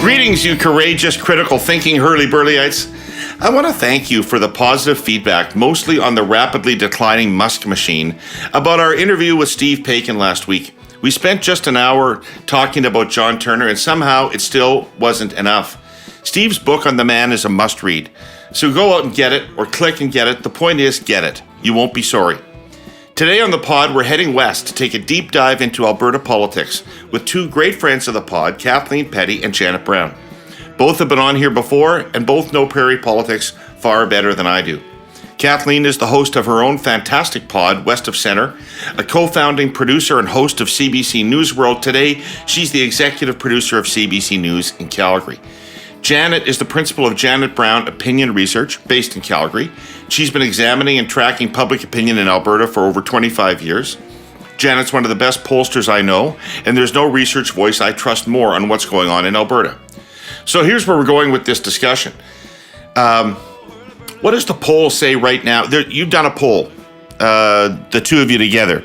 Greetings, you courageous, critical thinking Herle Burlyites. I want to thank you for the positive feedback, mostly on the rapidly declining Musk machine, about our interview with Steve Paikin last week. We spent just an hour talking about John Turner, and somehow it still wasn't enough. Steve's book on the man is a must-read. So go out and get it, or click and get it. The point is, get it. You won't be sorry. Today on the pod, we're heading west to take a deep dive into Alberta politics with two great friends of the pod, Kathleen Petty and Janet Brown. Both have been on here before, and both know prairie politics far better than I do. Kathleen is the host of her own fantastic pod, West of Centre, a co-founding producer and host of CBC Newsworld. Today, she's the executive producer of CBC News in Calgary. Janet is the principal of Janet Brown Opinion Research, based in Calgary. She's been examining and tracking public opinion in Alberta for over 25 years. Janet's one of the best pollsters I know, and there's no research voice I trust more on what's going on in Alberta. So here's where we're going with this discussion. What does the poll say right now? You've done a poll, the two of you together,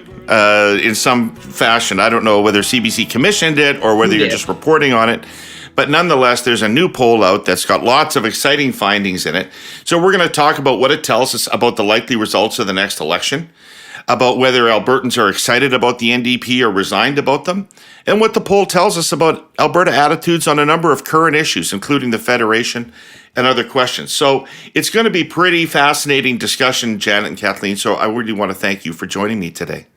in some fashion. I don't know whether CBC commissioned it or whether you're just reporting on it. But nonetheless, there's a new poll out that's got lots of exciting findings in it. So we're going to talk about what it tells us about the likely results of the next election, about whether Albertans are excited about the NDP or resigned about them, and what the poll tells us about Alberta attitudes on a number of current issues, including the Federation and other questions. So it's going to be pretty fascinating discussion, Janet and Kathleen. So I really want to thank you for joining me today.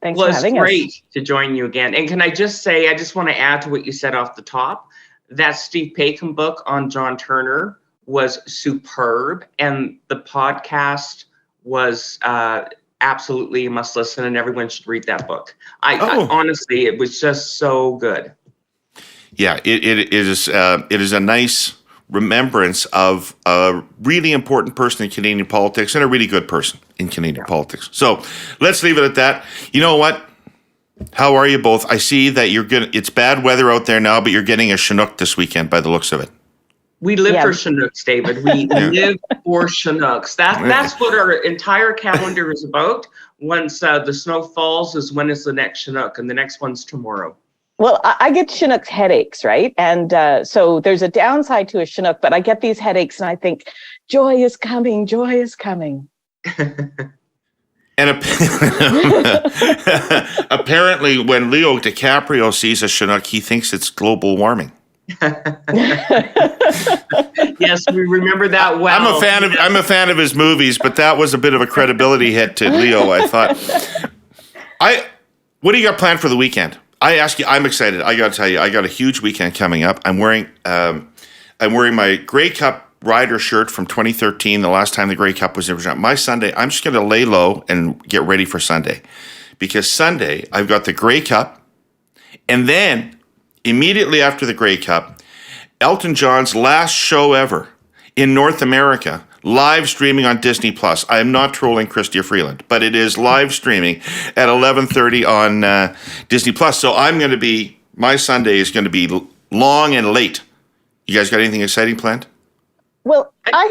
Thanks for having us. It's great to join you again. And can I just say, I just want to add to what you said off the top. That Steve Paikin book on John Turner was superb, and the podcast was absolutely a must listen, and everyone should read that book. I honestly, it was just so good. Yeah, it is a nice remembrance of a really important person in Canadian politics and a really good person in Canadian politics. So let's leave it at that. You know what? How are you both? I see that it's bad weather out there now, but you're getting a Chinook this weekend by the looks of it. We live for Chinooks, David. We live for Chinooks. That's what our entire calendar is about. Once the snow falls is when is the next Chinook, and the next one's tomorrow. Well, I get Chinook headaches, right? And so there's a downside to a Chinook, but I get these headaches and I think, joy is coming, joy is coming. And apparently, when Leo DiCaprio sees a Chinook, he thinks it's global warming. Yes, we remember that well. I'm a fan of his movies, but that was a bit of a credibility hit to Leo, I thought. What do you got planned for the weekend? I ask you, I'm excited. I got to tell you, I got a huge weekend coming up. I'm wearing my Grey Cup rider shirt from 2013, the last time the Grey Cup was in Regina. My Sunday, I'm just going to lay low and get ready for Sunday. Because Sunday, I've got the Grey Cup, and then immediately after the Grey Cup, Elton John's last show ever in North America, live streaming on Disney+. I am not trolling Chrystia Freeland, but it is live streaming at 11:30 on Disney+. So my Sunday is going to be long and late. You guys got anything exciting planned? Well, I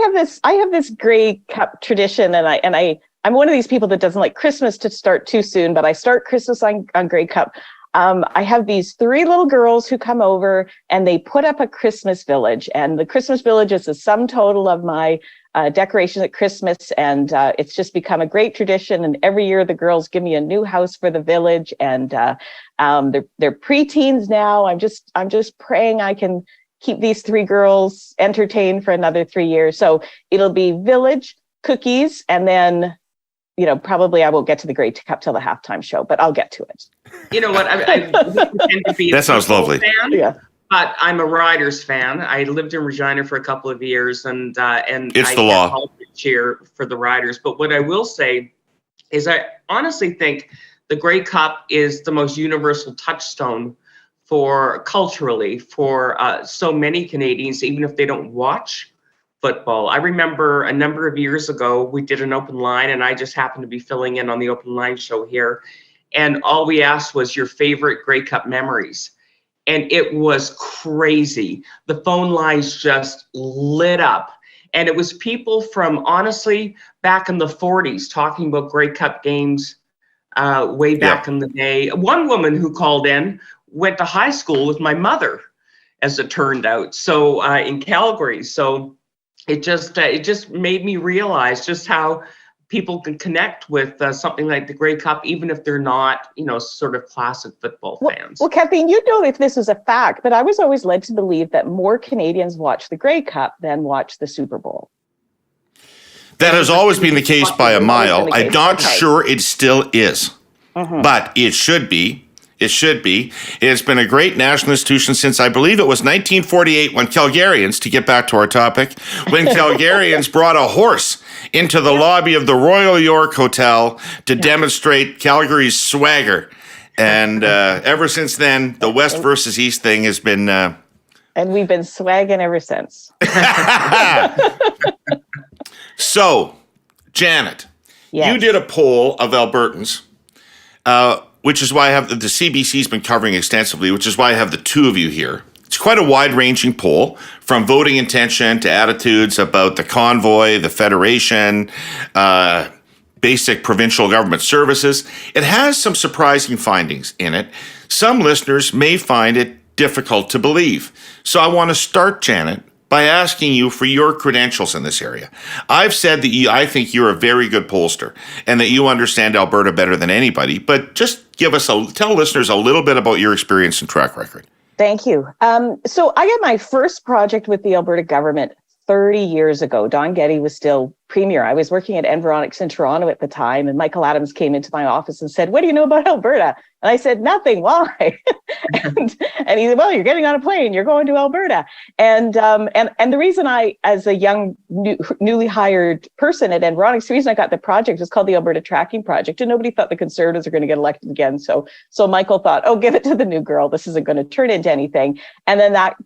have this Grey Cup tradition, and I'm one of these people that doesn't like Christmas to start too soon, but I start Christmas on Grey Cup. I have these three little girls who come over and they put up a Christmas village, and the Christmas village is the sum total of my decorations at Christmas, and it's just become a great tradition. And every year the girls give me a new house for the village, and they're preteens now. I'm just praying I can keep these three girls entertained for another 3 years. So it'll be village, cookies, and then, probably I won't get to the Grey Cup till the halftime show, but I'll get to it. You know what? I tend to be that sounds lovely. Fan, yeah. But I'm a Riders fan. I lived in Regina for a couple of years, and it's the law. I cheer for the Riders. But what I will say is, I honestly think the Grey Cup is the most universal touchstone culturally for so many Canadians, even if they don't watch football. I remember a number of years ago, we did an open line, and I just happened to be filling in on the open line show here. And all we asked was your favorite Grey Cup memories. And it was crazy. The phone lines just lit up. And it was people from, honestly, back in the 40s talking about Grey Cup games way back in the day. One woman who called in went to high school with my mother. as it turned out. So in Calgary, so it just made me realize just how people can connect with something like the Grey Cup, even if they're not, sort of classic football fans. Well, Kathleen, you know if this is a fact, but I was always led to believe that more Canadians watch the Grey Cup than watch the Super Bowl. That has always been the case by a mile. I'm not sure it still is, but it should be. It should be. It's been a great national institution since, I believe it was 1948, when Calgarians, to get back to our topic, when Calgarians brought a horse into the lobby of the Royal York Hotel to demonstrate Calgary's swagger. And ever since then, the West versus East thing has been... and we've been swagging ever since. So, Janet, you did a poll of Albertans, which is why I have the CBC's been covering extensively, which is why I have the two of you here. It's quite a wide-ranging poll, from voting intention to attitudes about the convoy, the federation, basic provincial government services. It has some surprising findings in it. Some listeners may find it difficult to believe. So I want to start, Janet, by asking you for your credentials in this area. I've said that I think you're a very good pollster and that you understand Alberta better than anybody, but just tell listeners a little bit about your experience and track record. Thank you. So I got my first project with the Alberta government 30 years ago. Don Getty was still premier. I was working at Environics in Toronto at the time, and Michael Adams came into my office and said, "What do you know about Alberta?" And I said, "Nothing. Why?" and he said, "Well, you're getting on a plane. You're going to Alberta." And the reason I, as a young, newly hired person at Environics, the reason I got the project was called the Alberta Tracking Project, and nobody thought the Conservatives are going to get elected again. So Michael thought, "Oh, give it to the new girl. This isn't going to turn into anything." And then that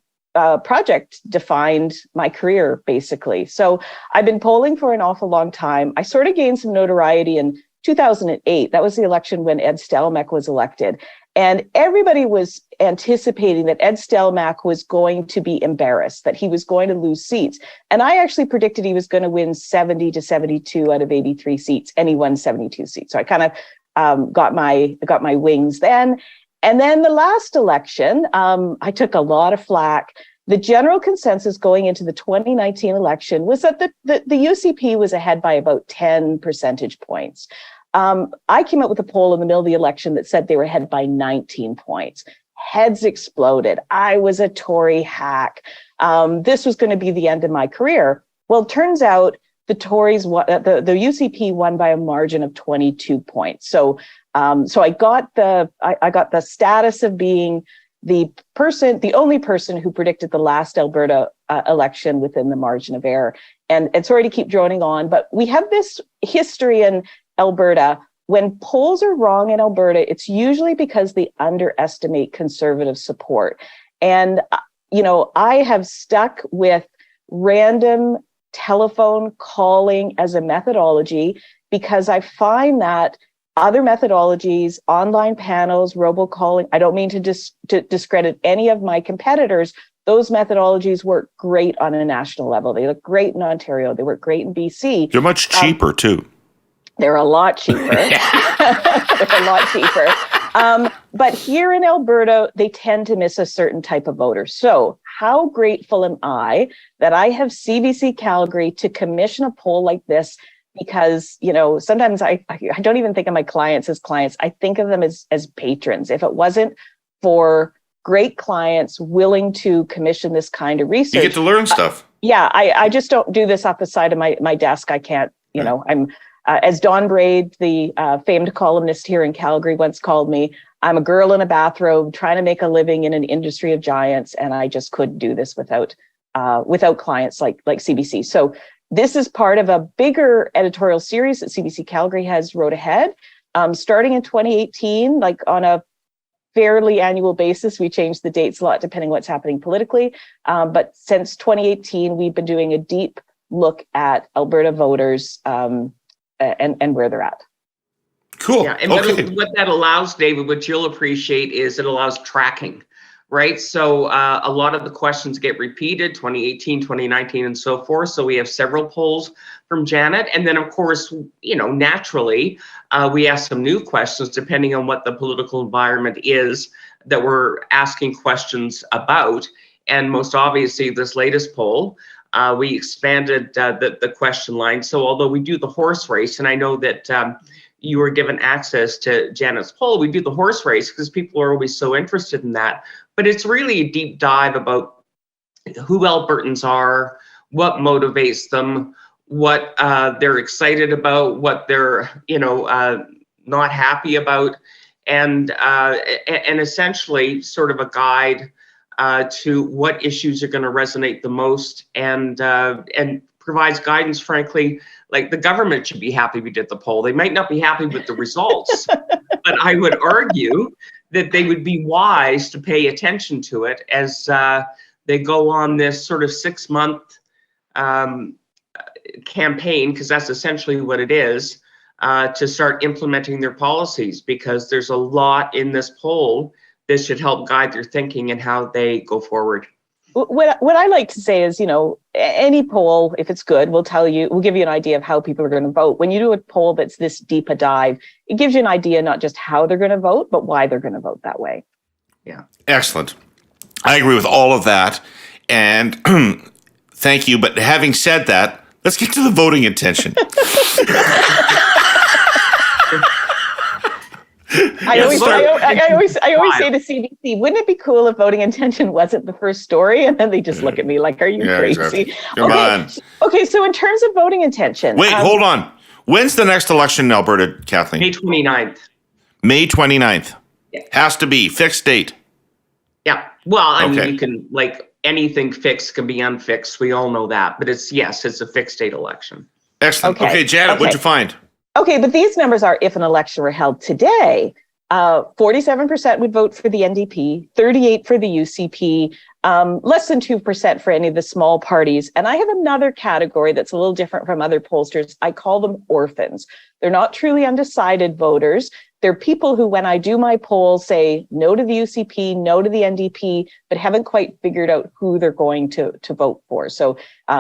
project defined my career, basically. So I've been polling for an awful long time. I sort of gained some notoriety in 2008. That was the election when Ed Stelmach was elected. And everybody was anticipating that Ed Stelmach was going to be embarrassed, that he was going to lose seats. And I actually predicted he was going to win 70 to 72 out of 83 seats, and he won 72 seats. So I kind of got my wings then. And then the last election, I took a lot of flack. The general consensus going into the 2019 election was that the UCP was ahead by about 10 percentage points. I came up with a poll in the middle of the election that said they were ahead by 19 points. Heads exploded. I was a Tory hack. This was going to be the end of my career. Well, it turns out the Tories, the UCP won by a margin of 22 points. So I got the status of being the only person who predicted the last Alberta election within the margin of error. And sorry to keep droning on, but we have this history in Alberta. When polls are wrong in Alberta, it's usually because they underestimate Conservative support. And, I have stuck with random telephone calling as a methodology because I find that other methodologies, online panels, robocalling, I don't mean to discredit any of my competitors. Those methodologies work great on a national level. They look great in Ontario. They work great in BC. They're much cheaper, too. They're a lot cheaper. They're a lot cheaper. But here in Alberta, they tend to miss a certain type of voter. So how grateful am I that I have CBC Calgary to commission a poll like this? Because, sometimes I don't even think of my clients as clients. I think of them as patrons. If it wasn't for great clients willing to commission this kind of research. You get to learn stuff. I just don't do this off the side of my desk. I can't, I'm, as Don Braid, the famed columnist here in Calgary once called me, I'm a girl in a bathrobe trying to make a living in an industry of giants. And I just couldn't do this without clients like CBC. So this is part of a bigger editorial series that CBC Calgary has wrote ahead. Starting in 2018, like on a fairly annual basis, we change the dates a lot depending what's happening politically. But since 2018, we've been doing a deep look at Alberta voters and where they're at. Cool. Yeah, and what that allows, David, what you'll appreciate is it allows tracking. Right. So a lot of the questions get repeated, 2018, 2019, and so forth. So we have several polls from Janet. And then, of course, naturally, we ask some new questions depending on what the political environment is that we're asking questions about. And most obviously, this latest poll, we expanded the question line. So although we do the horse race, and I know that you were given access to Janet's poll, we do the horse race because people are always so interested in that. But it's really a deep dive about who Albertans are, what motivates them, what they're excited about, what they're not happy about, and essentially sort of a guide to what issues are going to resonate the most, and provides guidance. Frankly, like the government should be happy we did the poll. They might not be happy with the results, but I would argue that they would be wise to pay attention to it as they go on this sort of 6-month campaign, because that's essentially what it is, to start implementing their policies, because there's a lot in this poll that should help guide their thinking and how they go forward. What I like to say is, any poll, if it's good, will give you an idea of how people are going to vote. When you do a poll that's this deep a dive, it gives you an idea not just how they're going to vote, but why they're going to vote that way. Yeah. Excellent. I agree with all of that. And thank you. But having said that, let's get to the voting intention. I always say to CBC, wouldn't it be cool if voting intention wasn't the first story? And then they just look at me like, are you crazy? Exactly. Come on. Okay, so in terms of voting intention. Wait, hold on. When's the next election in Alberta, Kathleen? May 29th. May 29th. Yeah. Has to be. Fixed date. Yeah. Well, I mean, you can, anything fixed can be unfixed. We all know that. But it's a fixed date election. Excellent. Okay, Janet, what'd you find? Okay, but these numbers are if an election were held today. 47% would vote for the NDP, 38% for the UCP, less than 2% for any of the small parties. And I have another category that's a little different from other pollsters. I call them orphans. They're not truly undecided voters. They're people who, when I do my poll, say no to the UCP, no to the NDP, but haven't quite figured out who they're going to vote for. So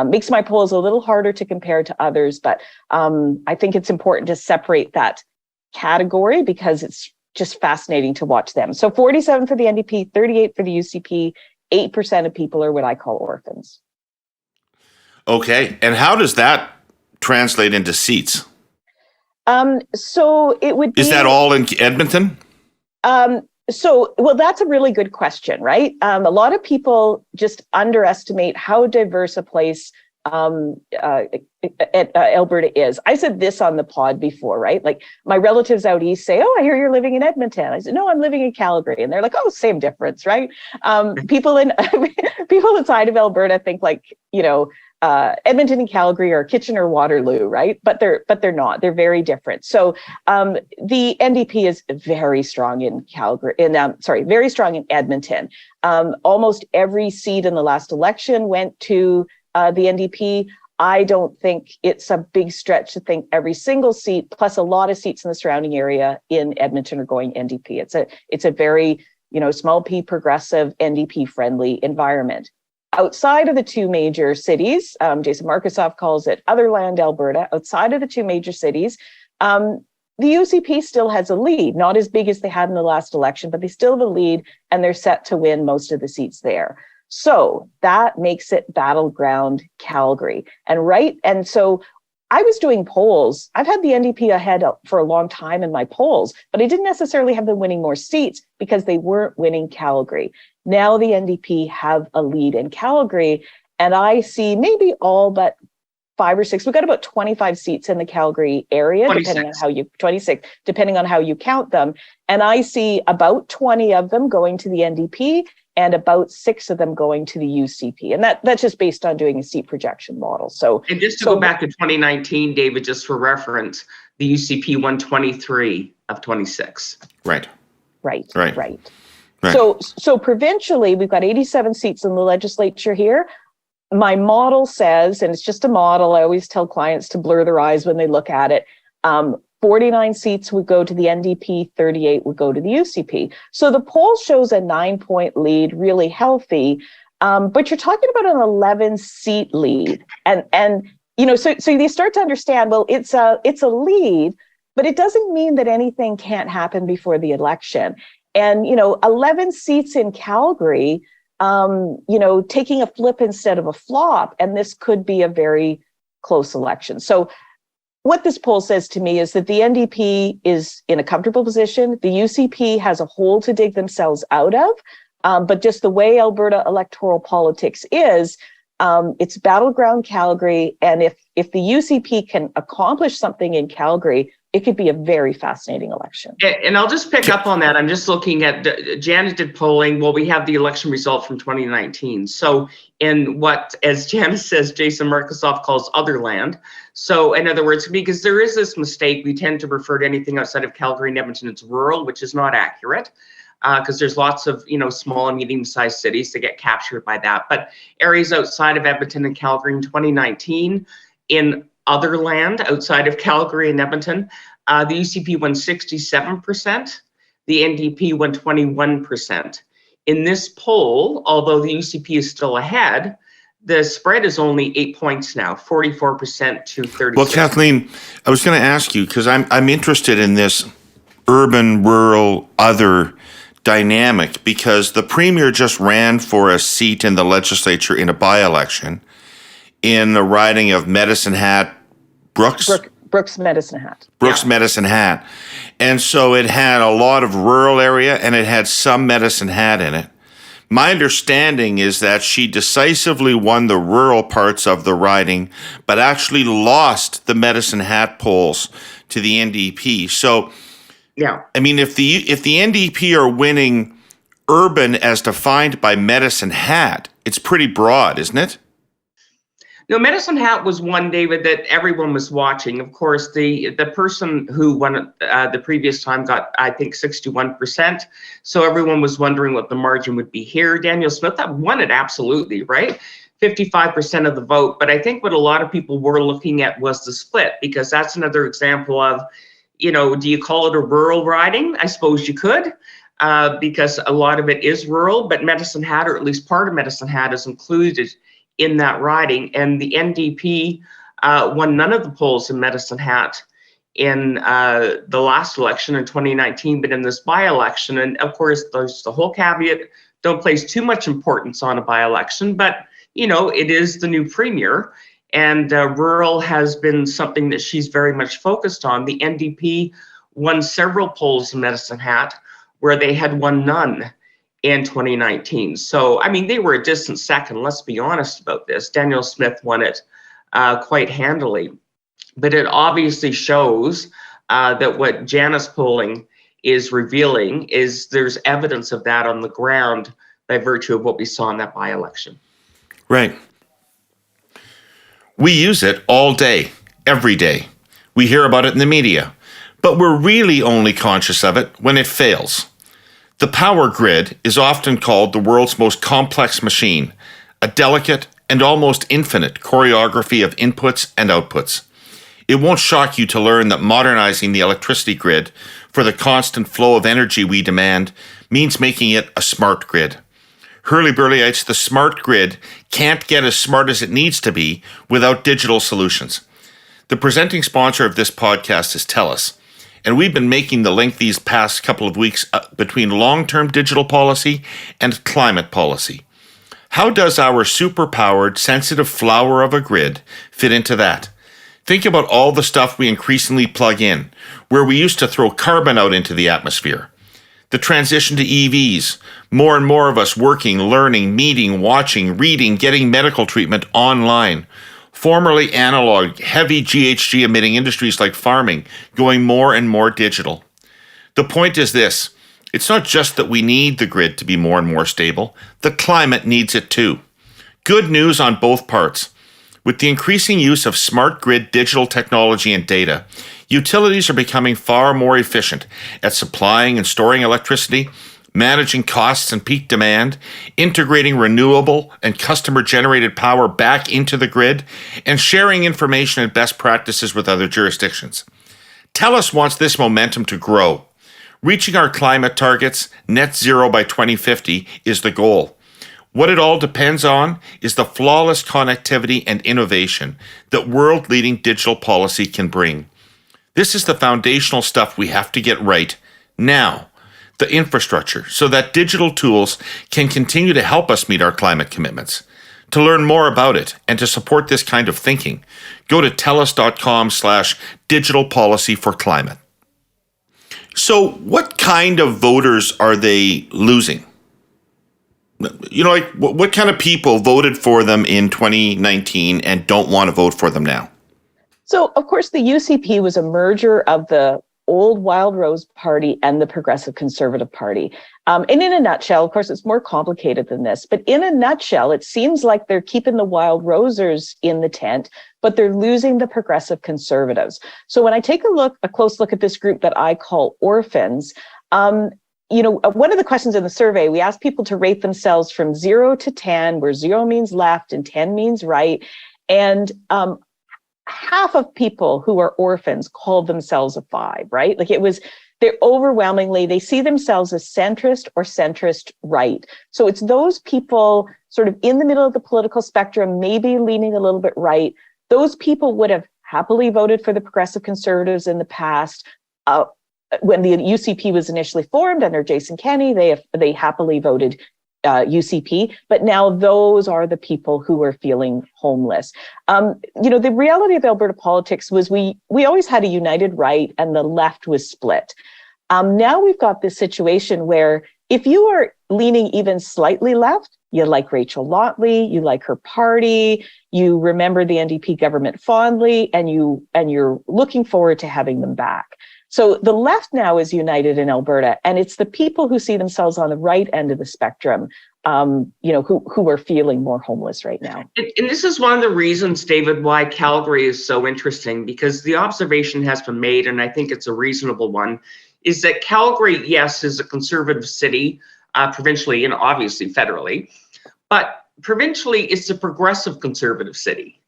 makes my polls a little harder to compare to others. But I think it's important to separate that category because it's just fascinating to watch them. So 47% for the NDP, 38% for the UCP, 8% of people are what I call orphans. Okay. And how does that translate into seats? So it would be... Is that all in Edmonton? Well, that's a really good question, right? A lot of people just underestimate how diverse a place Alberta is. I said this on the pod before, right? Like my relatives out east say, "Oh, I hear you're living in Edmonton." I said, "No, I'm living in Calgary," and they're like, "Oh, same difference, right?" People inside of Alberta think Edmonton and Calgary are Kitchener, Waterloo, right? But they're not. They're very different. So the NDP is very strong in Calgary. Very strong in Edmonton. Almost every seat in the last election went to the NDP. I don't think it's a big stretch to think every single seat, plus a lot of seats in the surrounding area in Edmonton are going NDP. It's a very, small p progressive NDP friendly environment. Outside of the two major cities, Jason Markusoff calls it Otherland, Alberta. Outside of the two major cities, the UCP still has a lead, not as big as they had in the last election, but they still have a lead and they're set to win most of the seats there. So that makes it battleground Calgary. And so I was doing polls. I've had the NDP ahead for a long time in my polls, but I didn't necessarily have them winning more seats because they weren't winning Calgary. Now the NDP have a lead in Calgary, and I see maybe all but 5 or 6. We've got about 25 seats in the Calgary area, 26. depending on how you count them. And I see about 20 of them going to the NDP and about 6 of them going to the UCP. And that's just based on doing a seat projection model. And just to go back to 2019, David, just for reference, the UCP won 23 of 26. Right. So provincially, we've got 87 seats in the legislature here. My model says, and it's just a model, I always tell clients to blur their eyes when they look at it, 49 seats would go to the NDP, 38 would go to the UCP. So the poll shows a 9-point lead, really healthy, but you're talking about an 11-seat lead. And so you start to understand, well, it's a lead, but it doesn't mean that anything can't happen before the election. And, 11 seats in Calgary, taking a flip instead of a flop, and this could be a very close election. So what this poll says to me is that the NDP is in a comfortable position. The UCP has a hole to dig themselves out of, but just the way Alberta electoral politics is, it's battleground Calgary, and if the UCP can accomplish something in Calgary, it could be a very fascinating election. And I'll just pick up on that. I'm just looking at, Janet did polling. Well, we have the election result from 2019. So in what, as Janice says, Jason Markusoff calls other land. So in other words, because there is this mistake, we tend to refer to anything outside of Calgary and Edmonton as rural, which is not accurate. Because there's lots of, small and medium-sized cities that get captured by that. But areas outside of Edmonton and Calgary in 2019, in other land outside of Calgary and Edmonton, the UCP won 67%, the NDP won 21%. In this poll, although the UCP is still ahead, the spread is only 8 points now, 44% to 36%. Well, Kathleen, I was going to ask you, because I'm interested in this urban, rural, other dynamic, because the premier just ran for a seat in the legislature in a by-election in the riding of Medicine Hat, Brooks Medicine Hat. Medicine Hat. And so it had a lot of rural area and it had some Medicine Hat in it. My understanding is that she decisively won the rural parts of the riding, but actually lost the Medicine Hat polls to the NDP. So, yeah, I mean, if the NDP are winning urban as defined by Medicine Hat, it's pretty broad, isn't it? No, Medicine Hat was one, David, that everyone was watching. Of course, the person who won the previous time got, I think, 61%. So everyone was wondering what the margin would be here. Daniel Smith, that won it absolutely, right? 55% of the vote. But I think what a lot of people were looking at was the split, because that's another example of, do you call it a rural riding? I suppose you could, because a lot of it is rural, but Medicine Hat, or at least part of Medicine Hat, is included in that riding. And the NDP won none of the polls in Medicine Hat in the last election in 2019, but in this by-election. And of course, there's the whole caveat, don't place too much importance on a by-election, but it is the new premier, and rural has been something that she's very much focused on. The NDP won several polls in Medicine Hat where they had won none in 2019. So, I mean, they were a distant second, let's be honest about this. Daniel Smith won it quite handily. But it obviously shows that what Janus polling is revealing is there's evidence of that on the ground by virtue of what we saw in that by-election. Right. We use it all day, every day. We hear about it in the media, but we're really only conscious of it when it fails. The power grid is often called the world's most complex machine, a delicate and almost infinite choreography of inputs and outputs. It won't shock you to learn that modernizing the electricity grid for the constant flow of energy we demand means making it a smart grid. Herle Burlyites, the smart grid can't get as smart as it needs to be without digital solutions. The presenting sponsor of this podcast is TELUS, and we've been making the link these past couple of weeks between long-term digital policy and climate policy. How does our super-powered, sensitive flower of a grid fit into that? Think about all the stuff we increasingly plug in, where we used to throw carbon out into the atmosphere. The transition to EVs, more and more of us working, learning, meeting, watching, reading, getting medical treatment online. Formerly analog, heavy GHG emitting industries like farming going more and more digital. The point is this, it's not just that we need the grid to be more and more stable, the climate needs it too. Good news on both parts. With the increasing use of smart grid digital technology and data, utilities are becoming far more efficient at supplying and storing electricity, managing costs and peak demand, integrating renewable and customer-generated power back into the grid, and sharing information and best practices with other jurisdictions. TELUS wants this momentum to grow. Reaching our climate targets, net zero by 2050, is the goal. What it all depends on is the flawless connectivity and innovation that world-leading digital policy can bring. This is the foundational stuff we have to get right now. the infrastructure, so that digital tools can continue to help us meet our climate commitments. To learn more about it and to support this kind of thinking, go to tellus.com/digital policy for climate. So what kind of voters are they losing? Like what kind of people voted for them in 2019 and don't want to vote for them now? So, of course, the UCP was a merger of the old Wild Rose Party and the Progressive Conservative Party. And in a nutshell, of course, it's more complicated than this, but in a nutshell, it seems like they're keeping the Wild Rosers in the tent, but they're losing the Progressive Conservatives. So when I take a close look at this group that I call orphans, one of the questions in the survey, we asked people to rate themselves from 0 to 10, where 0 means left and 10 means right. And half of people who are orphans called themselves a 5, right? They're overwhelmingly, they see themselves as centrist or centrist right. So it's those people sort of in the middle of the political spectrum, maybe leaning a little bit right. Those people would have happily voted for the Progressive Conservatives in the past. When the UCP was initially formed under Jason Kenney, they happily voted UCP, but now those are the people who are feeling homeless. The reality of Alberta politics was we always had a united right and the left was split. Now we've got this situation where if you are leaning even slightly left, you like Rachel Lotley, you like her party, you remember the NDP government fondly, and you're looking forward to having them back. So the left now is united in Alberta, and it's the people who see themselves on the right end of the spectrum, who are feeling more homeless right now. And this is one of the reasons, David, why Calgary is so interesting, because the observation has been made, and I think it's a reasonable one, is that Calgary, yes, is a conservative city, provincially and obviously federally, but provincially it's a progressive conservative city,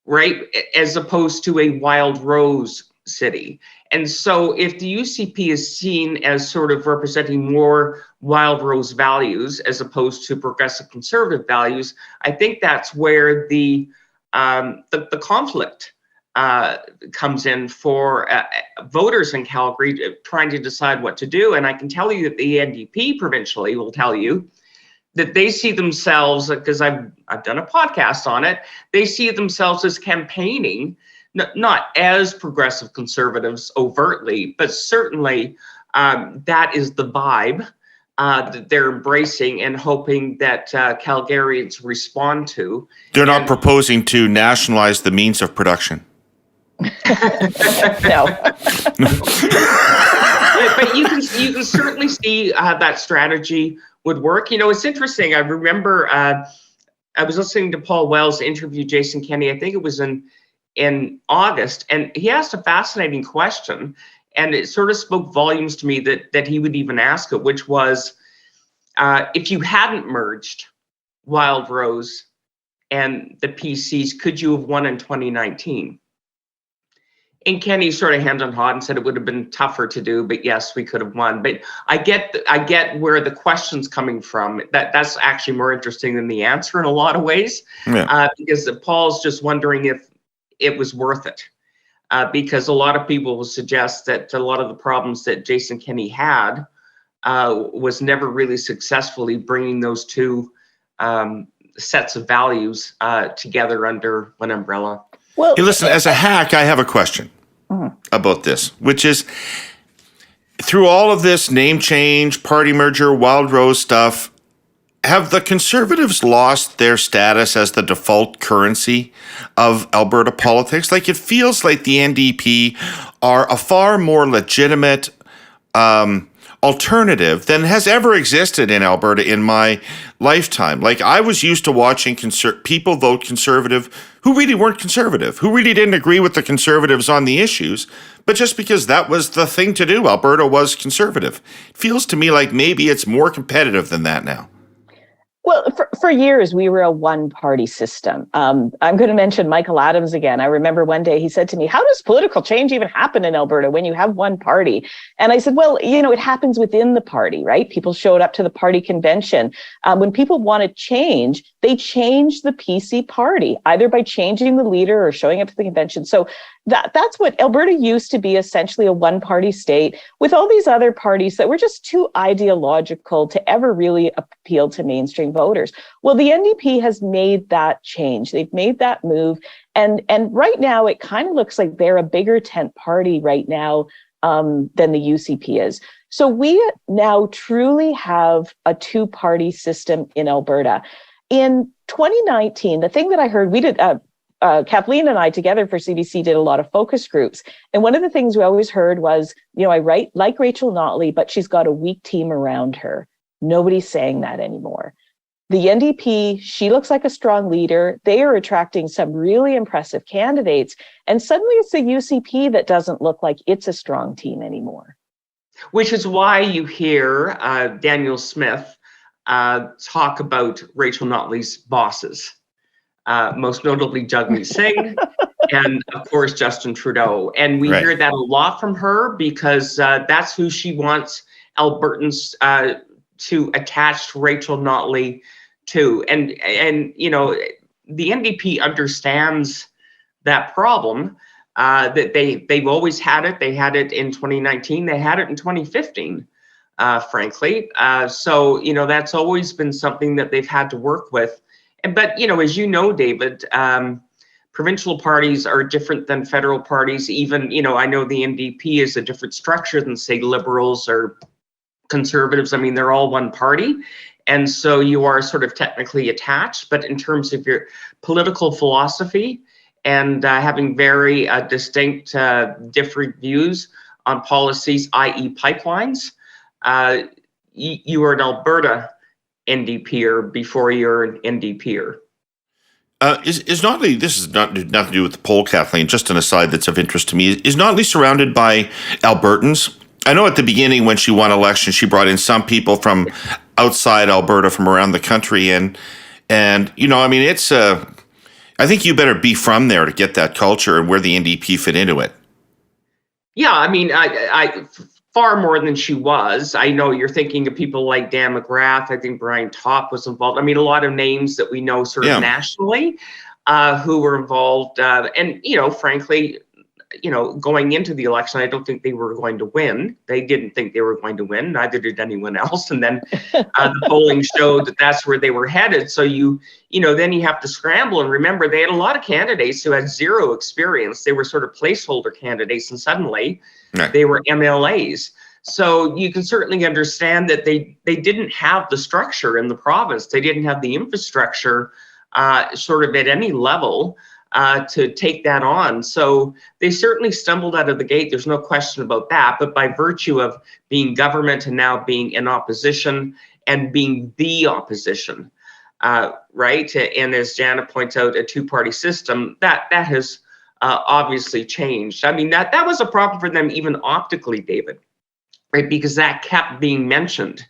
right? As opposed to a Wild Rose city. And so if the UCP is seen as sort of representing more Wild Rose values as opposed to progressive conservative values, I think that's where the conflict comes in for voters in Calgary trying to decide what to do. And I can tell you that the NDP provincially will tell you that they see themselves, because I've done a podcast on it, they see themselves as campaigning not as progressive conservatives overtly, but certainly that is the vibe that they're embracing and hoping that Calgarians respond to. They're not proposing to nationalize the means of production. No. But you can certainly see how that strategy would work. It's interesting. I remember I was listening to Paul Wells interview Jason Kenney. I think it was in August, and he asked a fascinating question, and it sort of spoke volumes to me that he would even ask it, which was, if you hadn't merged Wild Rose and the PCs, could you have won in 2019? And Kenny sort of hand on heart and said it would have been tougher to do, but yes, we could have won. But I get where the question's coming from. That's actually more interesting than the answer in a lot of ways, because Paul's just wondering if it was worth it, because a lot of people will suggest that a lot of the problems that Jason Kenney had was never really successfully bringing those two sets of values together under one umbrella. Well, hey, listen, as a hack, I have a question about this, which is, through all of this name change, party merger, Wild Rose stuff, have the Conservatives lost their status as the default currency of Alberta politics? Like, it feels like the NDP are a far more legitimate alternative than has ever existed in Alberta in my lifetime. Like, I was used to watching people vote Conservative who really weren't Conservative, who really didn't agree with the Conservatives on the issues, but just because that was the thing to do, Alberta was Conservative. It feels to me like maybe it's more competitive than that now. Well, for years, we were a one-party system. I'm going to mention Michael Adams again. I remember one day he said to me, how does political change even happen in Alberta when you have one party? And I said, well, it happens within the party, right? People showed up to the party convention. When people want to change, they change the PC party, either by changing the leader or showing up to the convention. So, that's what Alberta used to be, essentially a one-party state with all these other parties that were just too ideological to ever really appeal to mainstream voters. Well, the NDP has made that change. They've made that move. And right now, it kind of looks like they're a bigger tent party right now than the UCP is. So we now truly have a two-party system in Alberta. In 2019, the thing that I heard, we did, Kathleen and I together for CBC did a lot of focus groups. And one of the things we always heard was, I like Rachel Notley, but she's got a weak team around her. Nobody's saying that anymore. The NDP, she looks like a strong leader. They are attracting some really impressive candidates. And suddenly it's the UCP that doesn't look like it's a strong team anymore. Which is why you hear Daniel Smith talk about Rachel Notley's bosses, most notably Jagmeet Singh and, of course, Justin Trudeau. And we hear that a lot from her because that's who she wants Albertans to attach Rachel Notley to. And the NDP understands that problem, that they've always had it. They had it in 2019. They had it in 2015, frankly. So, that's always been something that they've had to work with. But, as you know, David, provincial parties are different than federal parties. Even, I know the NDP is a different structure than, say, Liberals or Conservatives. I mean, they're all one party. And so you are sort of technically attached. But in terms of your political philosophy and having very distinct, different views on policies, i.e. pipelines, you are an Alberta NDPer before you're an NDPer. Is Notley, this is nothing to do with the poll, Kathleen, just an aside that's of interest to me. Is Notley surrounded by Albertans? I know at the beginning when she won election, she brought in some people from outside Alberta, from around the country. And it's, I think you better be from there to get that culture and where the NDP fit into it. Yeah, I mean, I far more than she was. I know you're thinking of people like Dan McGrath. I think Brian Topp was involved. I mean, a lot of names that we know sort of nationally who were involved. And, frankly, going into the election, I don't think they were going to win. They didn't think they were going to win. Neither did anyone else. And then the polling showed that that's where they were headed. So then you have to scramble. And remember, they had a lot of candidates who had zero experience. They were sort of placeholder candidates, and suddenly they were MLAs. So you can certainly understand that they didn't have the structure in the province. They didn't have the infrastructure sort of at any level to take that on. So they certainly stumbled out of the gate. There's no question about that. But by virtue of being government and now being in opposition and being the opposition, right? And as Jana points out, a two-party system, that has obviously changed. I mean, that was a problem for them even optically, David, right? Because that kept being mentioned.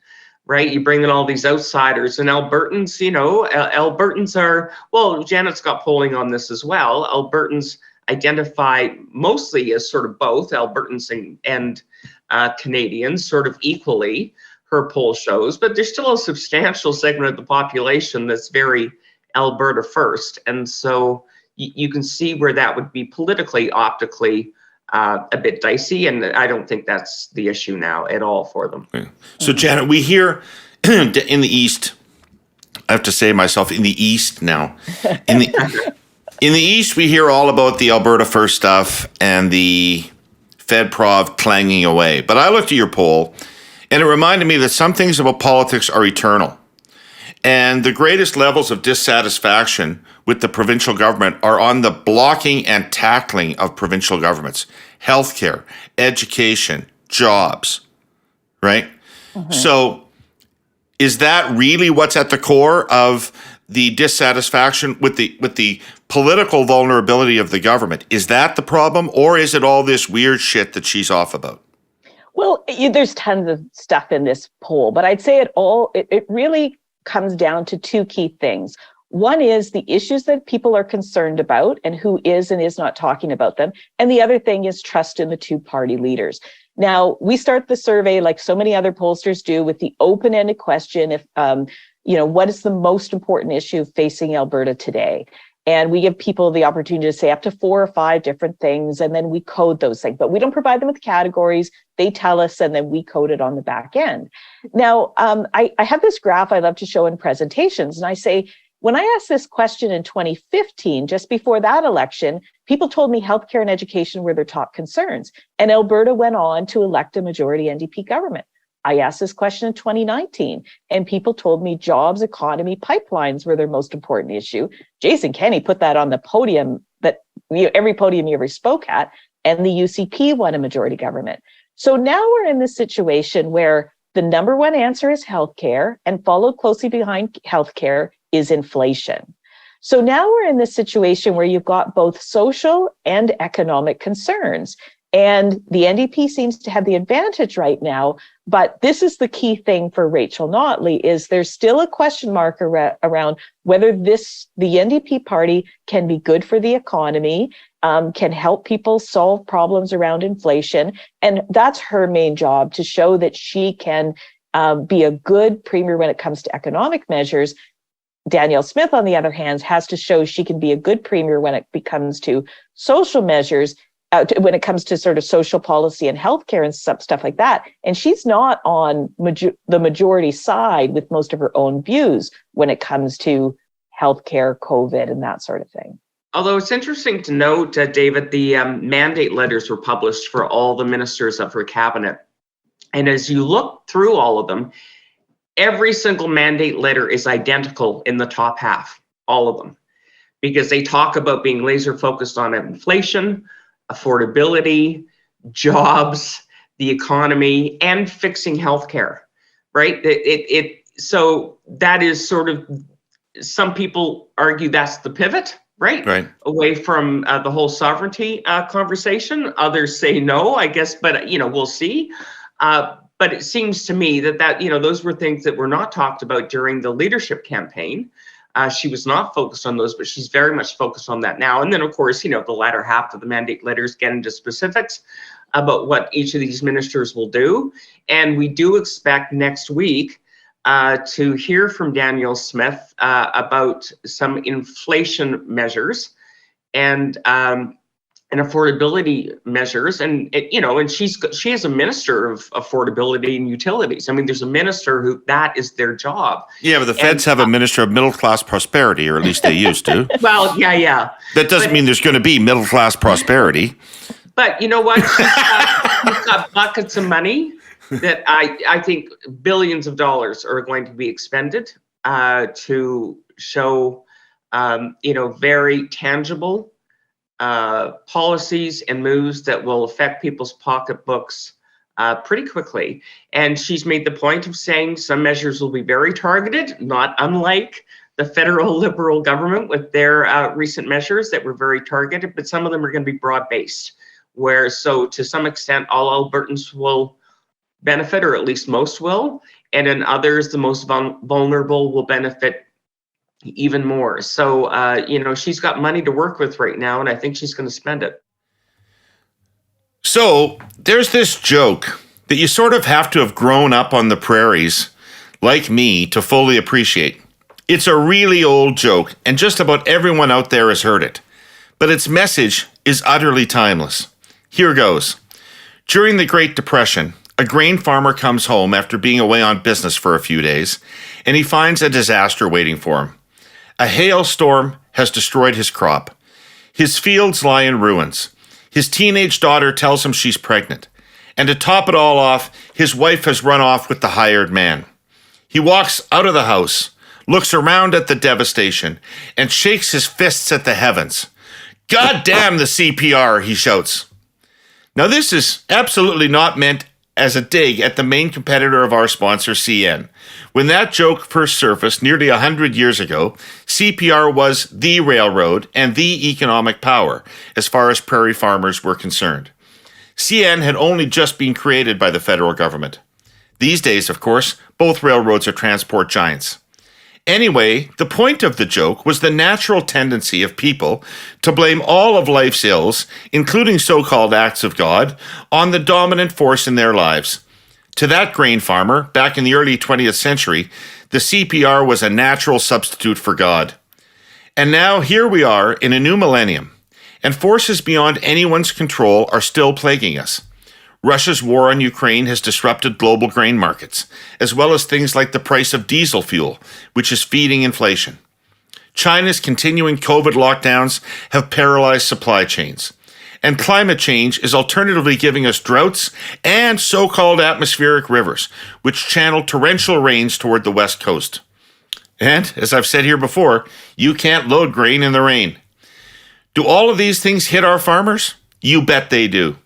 Right, you bring in all these outsiders, and Albertans, Albertans are, well, Janet's got polling on this as well. Albertans identify mostly as sort of both Albertans and Canadians, sort of equally, her poll shows, but there's still a substantial segment of the population that's very Alberta first. And so you can see where that would be politically, optically, a bit dicey, and I don't think that's the issue now at all for them. Yeah. So, Janet, we hear in the East, I have to say myself, in the East now, in the East, we hear all about the Alberta First stuff and the FedProv clanging away. But I looked at your poll, and it reminded me that some things about politics are eternal. And the greatest levels of dissatisfaction with the provincial government are on the blocking and tackling of provincial governments. Healthcare, education, jobs, right? Mm-hmm. So is that really what's at the core of the dissatisfaction with the political vulnerability of the government? Is that the problem, or is it all this weird shit that she's off about? Well, there's tons of stuff in this poll, but I'd say it really comes down to two key things. One is the issues that people are concerned about and who is and is not talking about them. And the other thing is trust in the two-party leaders. Now, we start the survey like so many other pollsters do with the open-ended question, what is the most important issue facing Alberta today? And we give people the opportunity to say up to 4 or 5 different things, and then we code those things. But we don't provide them with categories. They tell us, and then we code it on the back end. Now, I have this graph I love to show in presentations, and I say, when I asked this question in 2015, just before that election, people told me healthcare and education were their top concerns. And Alberta went on to elect a majority NDP government. I asked this question in 2019, and people told me jobs, economy, pipelines were their most important issue. Jason Kenney put that on the podium, that every podium he ever spoke at, and the UCP won a majority government. So now we're in this situation where the number one answer is healthcare, and followed closely behind healthcare is inflation. So now we're in this situation where you've got both social and economic concerns. And the NDP seems to have the advantage right now. But this is the key thing for Rachel Notley, is there's still a question mark around whether the NDP party can be good for the economy, can help people solve problems around inflation. And that's her main job, to show that she can be a good premier when it comes to economic measures. Danielle Smith, on the other hand, has to show she can be a good premier when it comes to social measures, when it comes to sort of social policy and healthcare and stuff like that. And she's not on the majority side with most of her own views when it comes to healthcare, COVID, and that sort of thing. Although it's interesting to note, David, the mandate letters were published for all the ministers of her cabinet. And as you look through all of them, every single mandate letter is identical in the top half, all of them, because they talk about being laser focused on inflation, affordability, jobs, the economy, and fixing healthcare, right? So that is sort of, some people argue that's the pivot, right? Away from the whole sovereignty conversation. Others say no, I guess, but we'll see. But it seems to me that those were things that were not talked about during the leadership campaign. She was not focused on those, but she's very much focused on that now. And then, of course, the latter half of the mandate letters get into specifics about what each of these ministers will do. And we do expect next week to hear from Danielle Smith about some inflation measures and affordability measures, and she has a minister of affordability and utilities. I mean, there's a minister who that is their job. Yeah, but the feds have a minister of middle class prosperity, or at least they used to. Well, yeah. That doesn't mean there's going to be middle class prosperity. But you know what? She's got buckets of money that I think billions of dollars are going to be expended to show very tangible policies and moves that will affect people's pocketbooks pretty quickly. And she's made the point of saying some measures will be very targeted, not unlike the federal Liberal government with their recent measures that were very targeted, but some of them are going to be broad-based, so to some extent all Albertans will benefit, or at least most will, and in others the most vulnerable will benefit even more. So, she's got money to work with right now, and I think she's going to spend it. So there's this joke that you sort of have to have grown up on the prairies, like me, to fully appreciate. It's a really old joke, and just about everyone out there has heard it. But its message is utterly timeless. Here goes. During the Great Depression, a grain farmer comes home after being away on business for a few days, and he finds a disaster waiting for him. A hailstorm has destroyed his crop. His fields lie in ruins. His teenage daughter tells him she's pregnant. And to top it all off, his wife has run off with the hired man. He walks out of the house, looks around at the devastation, and shakes his fists at the heavens. "God damn the CPR," he shouts. Now, this is absolutely not meant as a dig at the main competitor of our sponsor, CN. When that joke first surfaced nearly 100 years ago, CPR was the railroad and the economic power as far as prairie farmers were concerned. CN had only just been created by the federal government. These days, of course, both railroads are transport giants. Anyway, the point of the joke was the natural tendency of people to blame all of life's ills, including so-called acts of God, on the dominant force in their lives. To that grain farmer, back in the early 20th century, the CPR was a natural substitute for God. And now here we are in a new millennium, and forces beyond anyone's control are still plaguing us. Russia's war on Ukraine has disrupted global grain markets, as well as things like the price of diesel fuel, which is feeding inflation. China's continuing COVID lockdowns have paralyzed supply chains. And climate change is alternatively giving us droughts and so-called atmospheric rivers, which channel torrential rains toward the west coast. And, as I've said here before, you can't load grain in the rain. Do all of these things hit our farmers? You bet they do.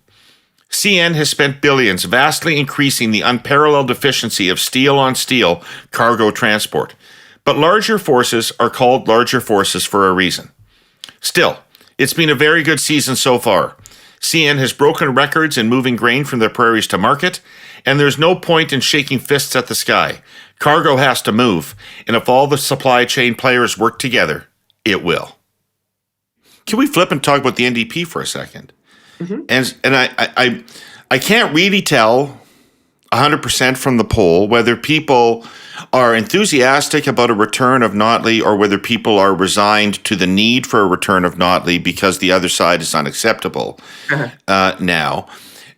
CN has spent billions vastly increasing the unparalleled efficiency of steel-on-steel cargo transport. But larger forces are called larger forces for a reason. Still, it's been a very good season so far. CN has broken records in moving grain from the prairies to market, and there's no point in shaking fists at the sky. Cargo has to move, and if all the supply chain players work together, it will. Can we flip and talk about the NDP for a second? Mm-hmm. And I can't really tell 100% from the poll whether people are enthusiastic about a return of Notley or whether people are resigned to the need for a return of Notley because the other side is unacceptable now.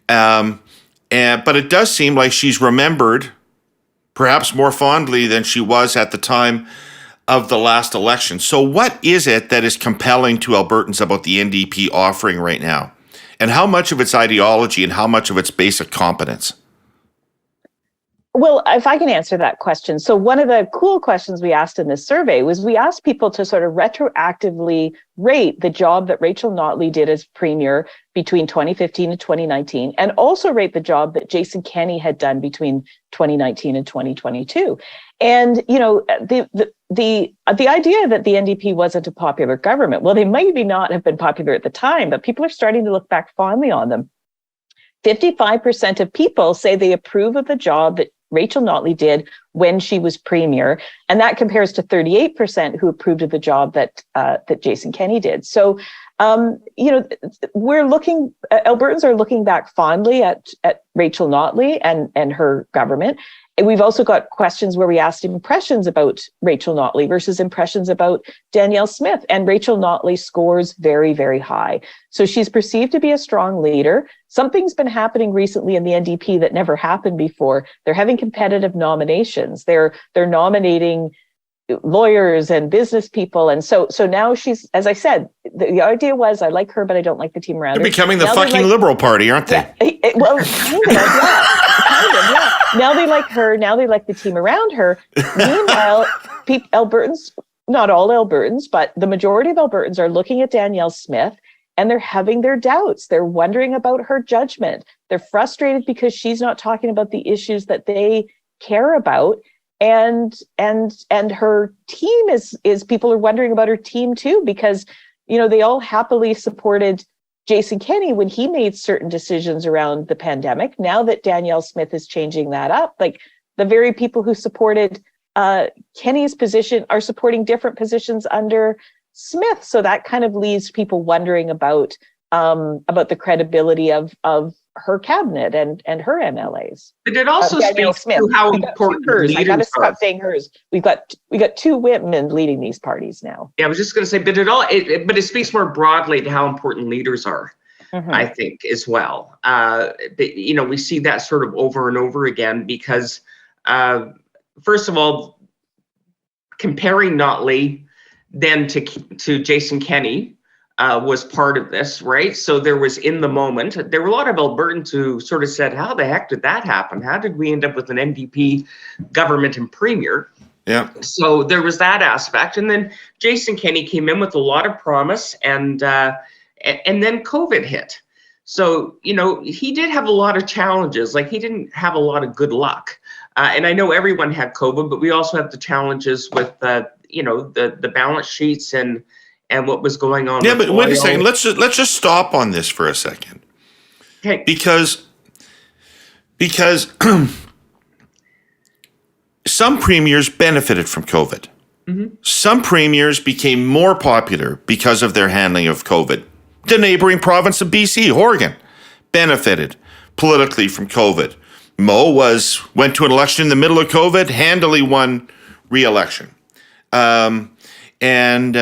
But it does seem like she's remembered perhaps more fondly than she was at the time of the last election. So what is it that is compelling to Albertans about the NDP offering right now? And how much of its ideology and how much of its basic competence? Well, if I can answer that question. So one of the cool questions we asked in this survey was we asked people to sort of retroactively rate the job that Rachel Notley did as premier between 2015 and 2019, and also rate the job that Jason Kenney had done between 2019 and 2022. And, you know, the idea that the NDP wasn't a popular government, well, they maybe not have been popular at the time, but people are starting to look back fondly on them. 55% of people say they approve of the job that Rachel Notley did when she was premier, and that compares to 38% who approved of the job that Jason Kenney did. So, you know, Albertans are looking back fondly at Rachel Notley and her government. And we've also got questions where we asked impressions about Rachel Notley versus impressions about Danielle Smith, and Rachel Notley scores very, very high. So she's perceived to be a strong leader. Something's been happening recently in the NDP that never happened before. They're having competitive nominations. They're nominating lawyers and business people. And so now she's, as I said, the idea was I like her, but I don't like the team around her. They're becoming the fucking Liberal Party, aren't they? Well, kind of, yeah. Now they like her. Now they like the team around her. Meanwhile, Albertans, not all Albertans, but the majority of Albertans are looking at Danielle Smith and they're having their doubts. They're wondering about her judgment. They're frustrated because she's not talking about the issues that they care about. And her team is people are wondering about her team too, because, you know, they all happily supported Jason Kenney when he made certain decisions around the pandemic. Now that Danielle Smith is changing that up, like the very people who supported Kenney's position are supporting different positions under Smith. So that kind of leaves people wondering about the credibility of her cabinet and her MLAs. But it also speaks to how important leaders are. I got to stop saying hers. We got two women leading these parties now. Yeah, I was just going to say, but it speaks more broadly to how important leaders are. Mm-hmm. I think as well. You know, we see that sort of over and over again because, first of all, comparing Notley then to Jason Kenney. Was part of this, right? So there was in the moment, there were a lot of Albertans who sort of said, how the heck did that happen? How did we end up with an NDP government and premier? Yeah. So there was that aspect. And then Jason Kenney came in with a lot of promise and then COVID hit. So, you know, he did have a lot of challenges. Like he didn't have a lot of good luck. And I know everyone had COVID, but we also have the challenges with, you know, the balance sheets and what was going on. Yeah, but wait a second. Let's just stop on this for a second. Okay. Because some premiers benefited from COVID. Mm-hmm. Some premiers became more popular because of their handling of COVID. The neighboring province of BC, Oregon, benefited politically from COVID. Mo went to an election in the middle of COVID, handily won re-election. And,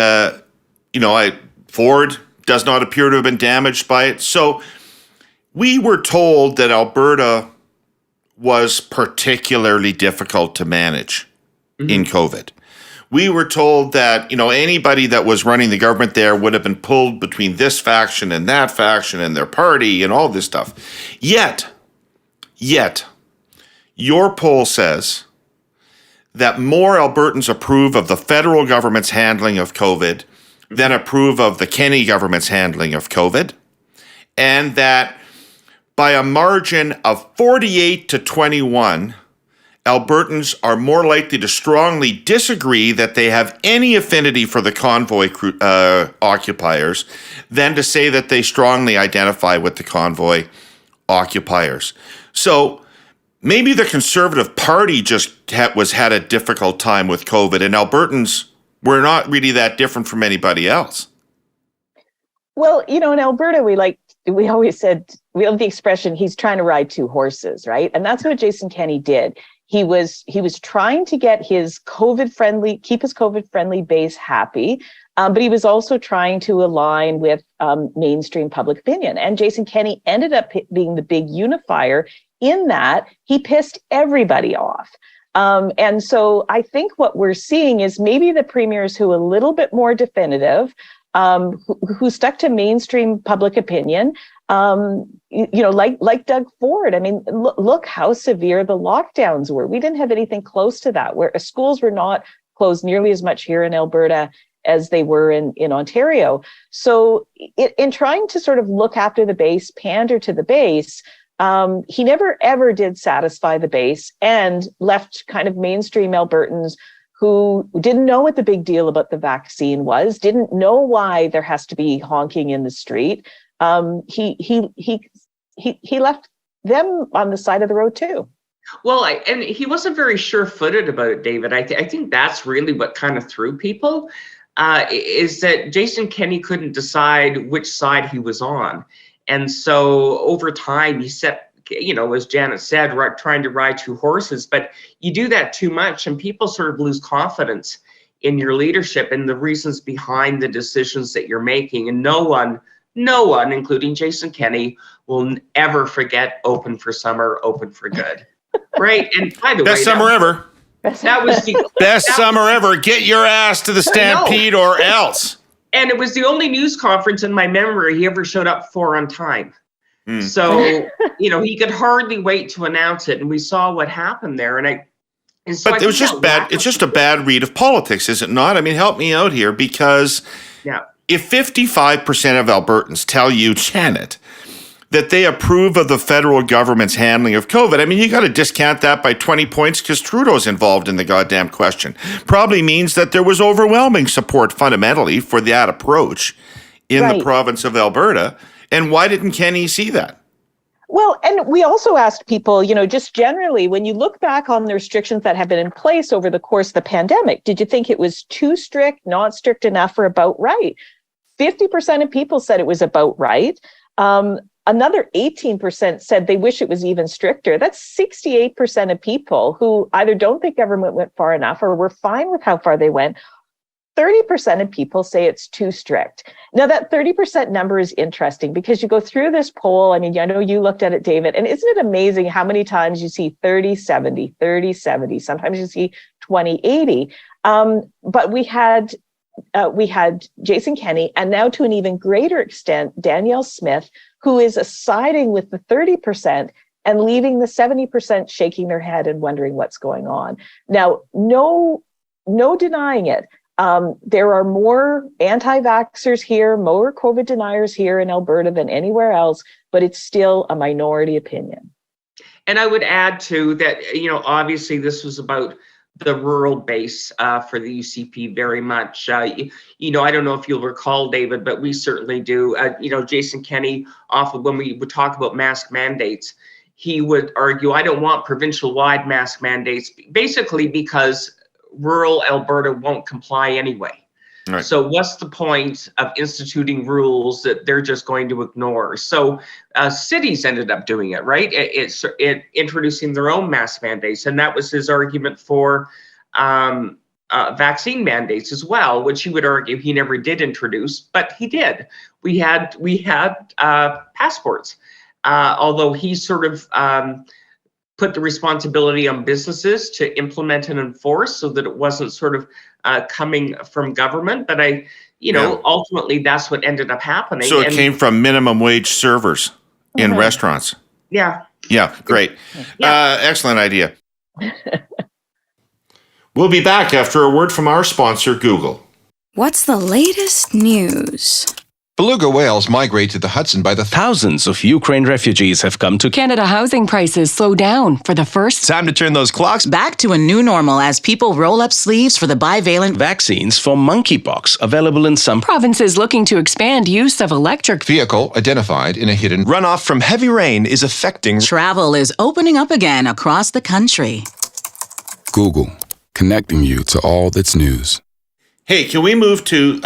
Ford does not appear to have been damaged by it. So we were told that Alberta was particularly difficult to manage in COVID. We were told that, anybody that was running the government there would have been pulled between this faction and that faction and their party and all this stuff. Yet, your poll says that more Albertans approve of the federal government's handling of COVID than approve of the Kenney government's handling of COVID, and that by a margin of 48 to 21, Albertans are more likely to strongly disagree that they have any affinity for the convoy occupiers than to say that they strongly identify with the convoy occupiers. So maybe the Conservative Party just had a difficult time with COVID, and Albertans were not really that different from anybody else. Well, in Alberta, we always said, we have the expression, he's trying to ride two horses, right? And that's what Jason Kenney did. He was trying to get keep his COVID-friendly base happy, but he was also trying to align with mainstream public opinion. And Jason Kenney ended up being the big unifier in that he pissed everybody off. And so I think what we're seeing is maybe the premiers who are a little bit more definitive, who stuck to mainstream public opinion, like Doug Ford. I mean, look how severe the lockdowns were. We didn't have anything close to that, where schools were not closed nearly as much here in Alberta as they were in Ontario. So in trying to sort of look after the base, pander to the base, he never ever did satisfy the base and left kind of mainstream Albertans who didn't know what the big deal about the vaccine was, didn't know why there has to be honking in the street. He left them on the side of the road too. Well, and he wasn't very sure-footed about it, David. I think that's really what kind of threw people, is that Jason Kenney couldn't decide which side he was on. And so over time, he set, as Janet said, trying to ride two horses. But you do that too much and people sort of lose confidence in your leadership and the reasons behind the decisions that you're making. And no one, including Jason Kenney, will ever forget Open for Summer, Open for Good. Right? And by the way, best summer ever. That was the best summer ever. Get your ass to the Stampede or else. And it was the only news conference in my memory he ever showed up for on time. So, he could hardly wait to announce it. And we saw what happened there. But it was just bad. It's just a bad read of politics, is it not? I mean, help me out here, because if 55% of Albertans tell you, Janet, that they approve of the federal government's handling of COVID, I mean, you got to discount that by 20 points because Trudeau's involved in the goddamn question. Probably means that there was overwhelming support fundamentally for that approach in the province of Alberta. And why didn't Kenney see that? Well, and we also asked people, just generally, when you look back on the restrictions that have been in place over the course of the pandemic, did you think it was too strict, not strict enough, or about right? 50% of people said it was about right. Another 18% said they wish it was even stricter. That's 68% of people who either don't think government went far enough or were fine with how far they went. 30% of people say it's too strict. Now, that 30% number is interesting because you go through this poll. I mean, I know you looked at it, David, and isn't it amazing how many times you see 30-70, 30-70? Sometimes you see 20-80. But we had Jason Kenney, and now to an even greater extent, Danielle Smith, who is siding with the 30% and leaving the 70% shaking their head and wondering what's going on. Now, no denying it. There are more anti-vaxxers here, more COVID deniers here in Alberta than anywhere else, but it's still a minority opinion. And I would add to that, obviously this was about the rural base for the UCP very much. I don't know if you'll recall, David, but we certainly do. Jason Kenney, often when we would talk about mask mandates, he would argue, I don't want provincial-wide mask mandates, basically because rural Alberta won't comply anyway. Right. So what's the point of instituting rules that they're just going to ignore? So cities ended up doing it, right? It introducing their own mask mandates. And that was his argument for vaccine mandates as well, which he would argue he never did introduce, but he did. We had passports, although he sort of put the responsibility on businesses to implement and enforce, so that it wasn't sort of coming from government. But ultimately that's what ended up happening. So it came from minimum wage servers in restaurants. Yeah. Yeah, great. Yeah. Excellent idea. We'll be back after a word from our sponsor, Google. What's the latest news? Beluga whales migrate to the Hudson by the Thousands of Ukraine refugees have come to Canada. Housing prices slow down for the first Time to turn those clocks back to a new normal as people roll up sleeves for the bivalent vaccines for monkeypox, available in some provinces looking to expand use of electric vehicle identified in a hidden runoff from heavy rain is affecting travel is opening up again across the country. Google, connecting you to all that's news. Hey, can we move to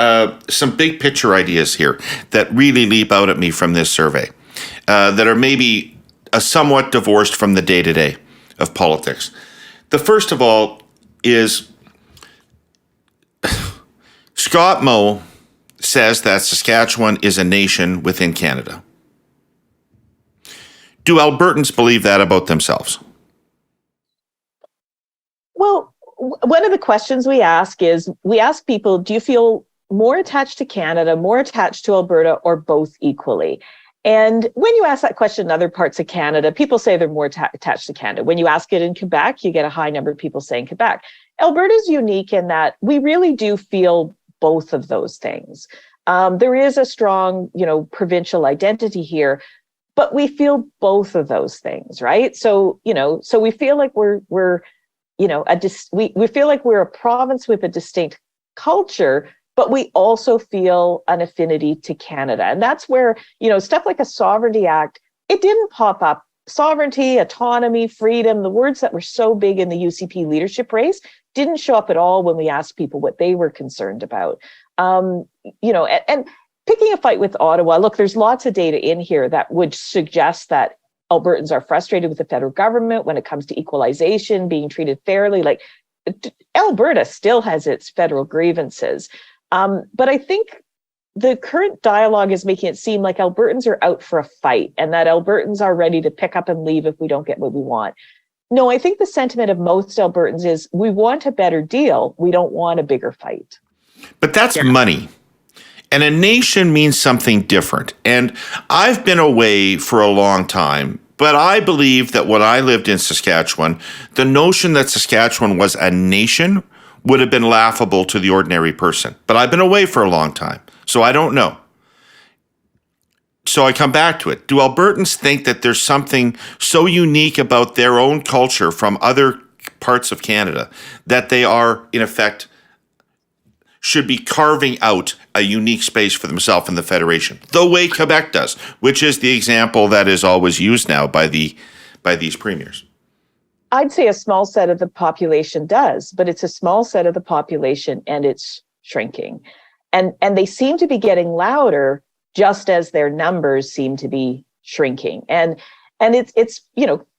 some big picture ideas here that really leap out at me from this survey that are maybe somewhat divorced from the day-to-day of politics? The first of all is Scott Moe says that Saskatchewan is a nation within Canada. Do Albertans believe that about themselves? Well, one of the questions we ask people, do you feel more attached to Canada, more attached to Alberta, or both equally? And when you ask that question in other parts of Canada, people say they're more attached to Canada. When you ask it in Quebec, you get a high number of people saying Quebec. Alberta is unique in that we really do feel both of those things. There is a strong, provincial identity here, but we feel both of those things, right? So we feel like we're we feel like we're a province with a distinct culture, but we also feel an affinity to Canada. And that's where, stuff like a Sovereignty Act, it didn't pop up. Sovereignty, autonomy, freedom, the words that were so big in the UCP leadership race didn't show up at all when we asked people what they were concerned about. And picking a fight with Ottawa, look, there's lots of data in here that would suggest that Albertans are frustrated with the federal government when it comes to equalization, being treated fairly. Like Alberta still has its federal grievances. But I think the current dialogue is making it seem like Albertans are out for a fight and that Albertans are ready to pick up and leave if we don't get what we want. No, I think the sentiment of most Albertans is we want a better deal. We don't want a bigger fight. But that's money. And a nation means something different. And I've been away for a long time, but I believe that when I lived in Saskatchewan, the notion that Saskatchewan was a nation would have been laughable to the ordinary person. But I've been away for a long time, so I don't know. So I come back to it. Do Albertans think that there's something so unique about their own culture from other parts of Canada that they are, in effect, should be carving out a unique space for themselves in the Federation, the way Quebec does, which is the example that is always used now by these premiers? I'd say a small set of the population does, but it's a small set of the population and it's shrinking. And they seem to be getting louder just as their numbers seem to be shrinking. And it's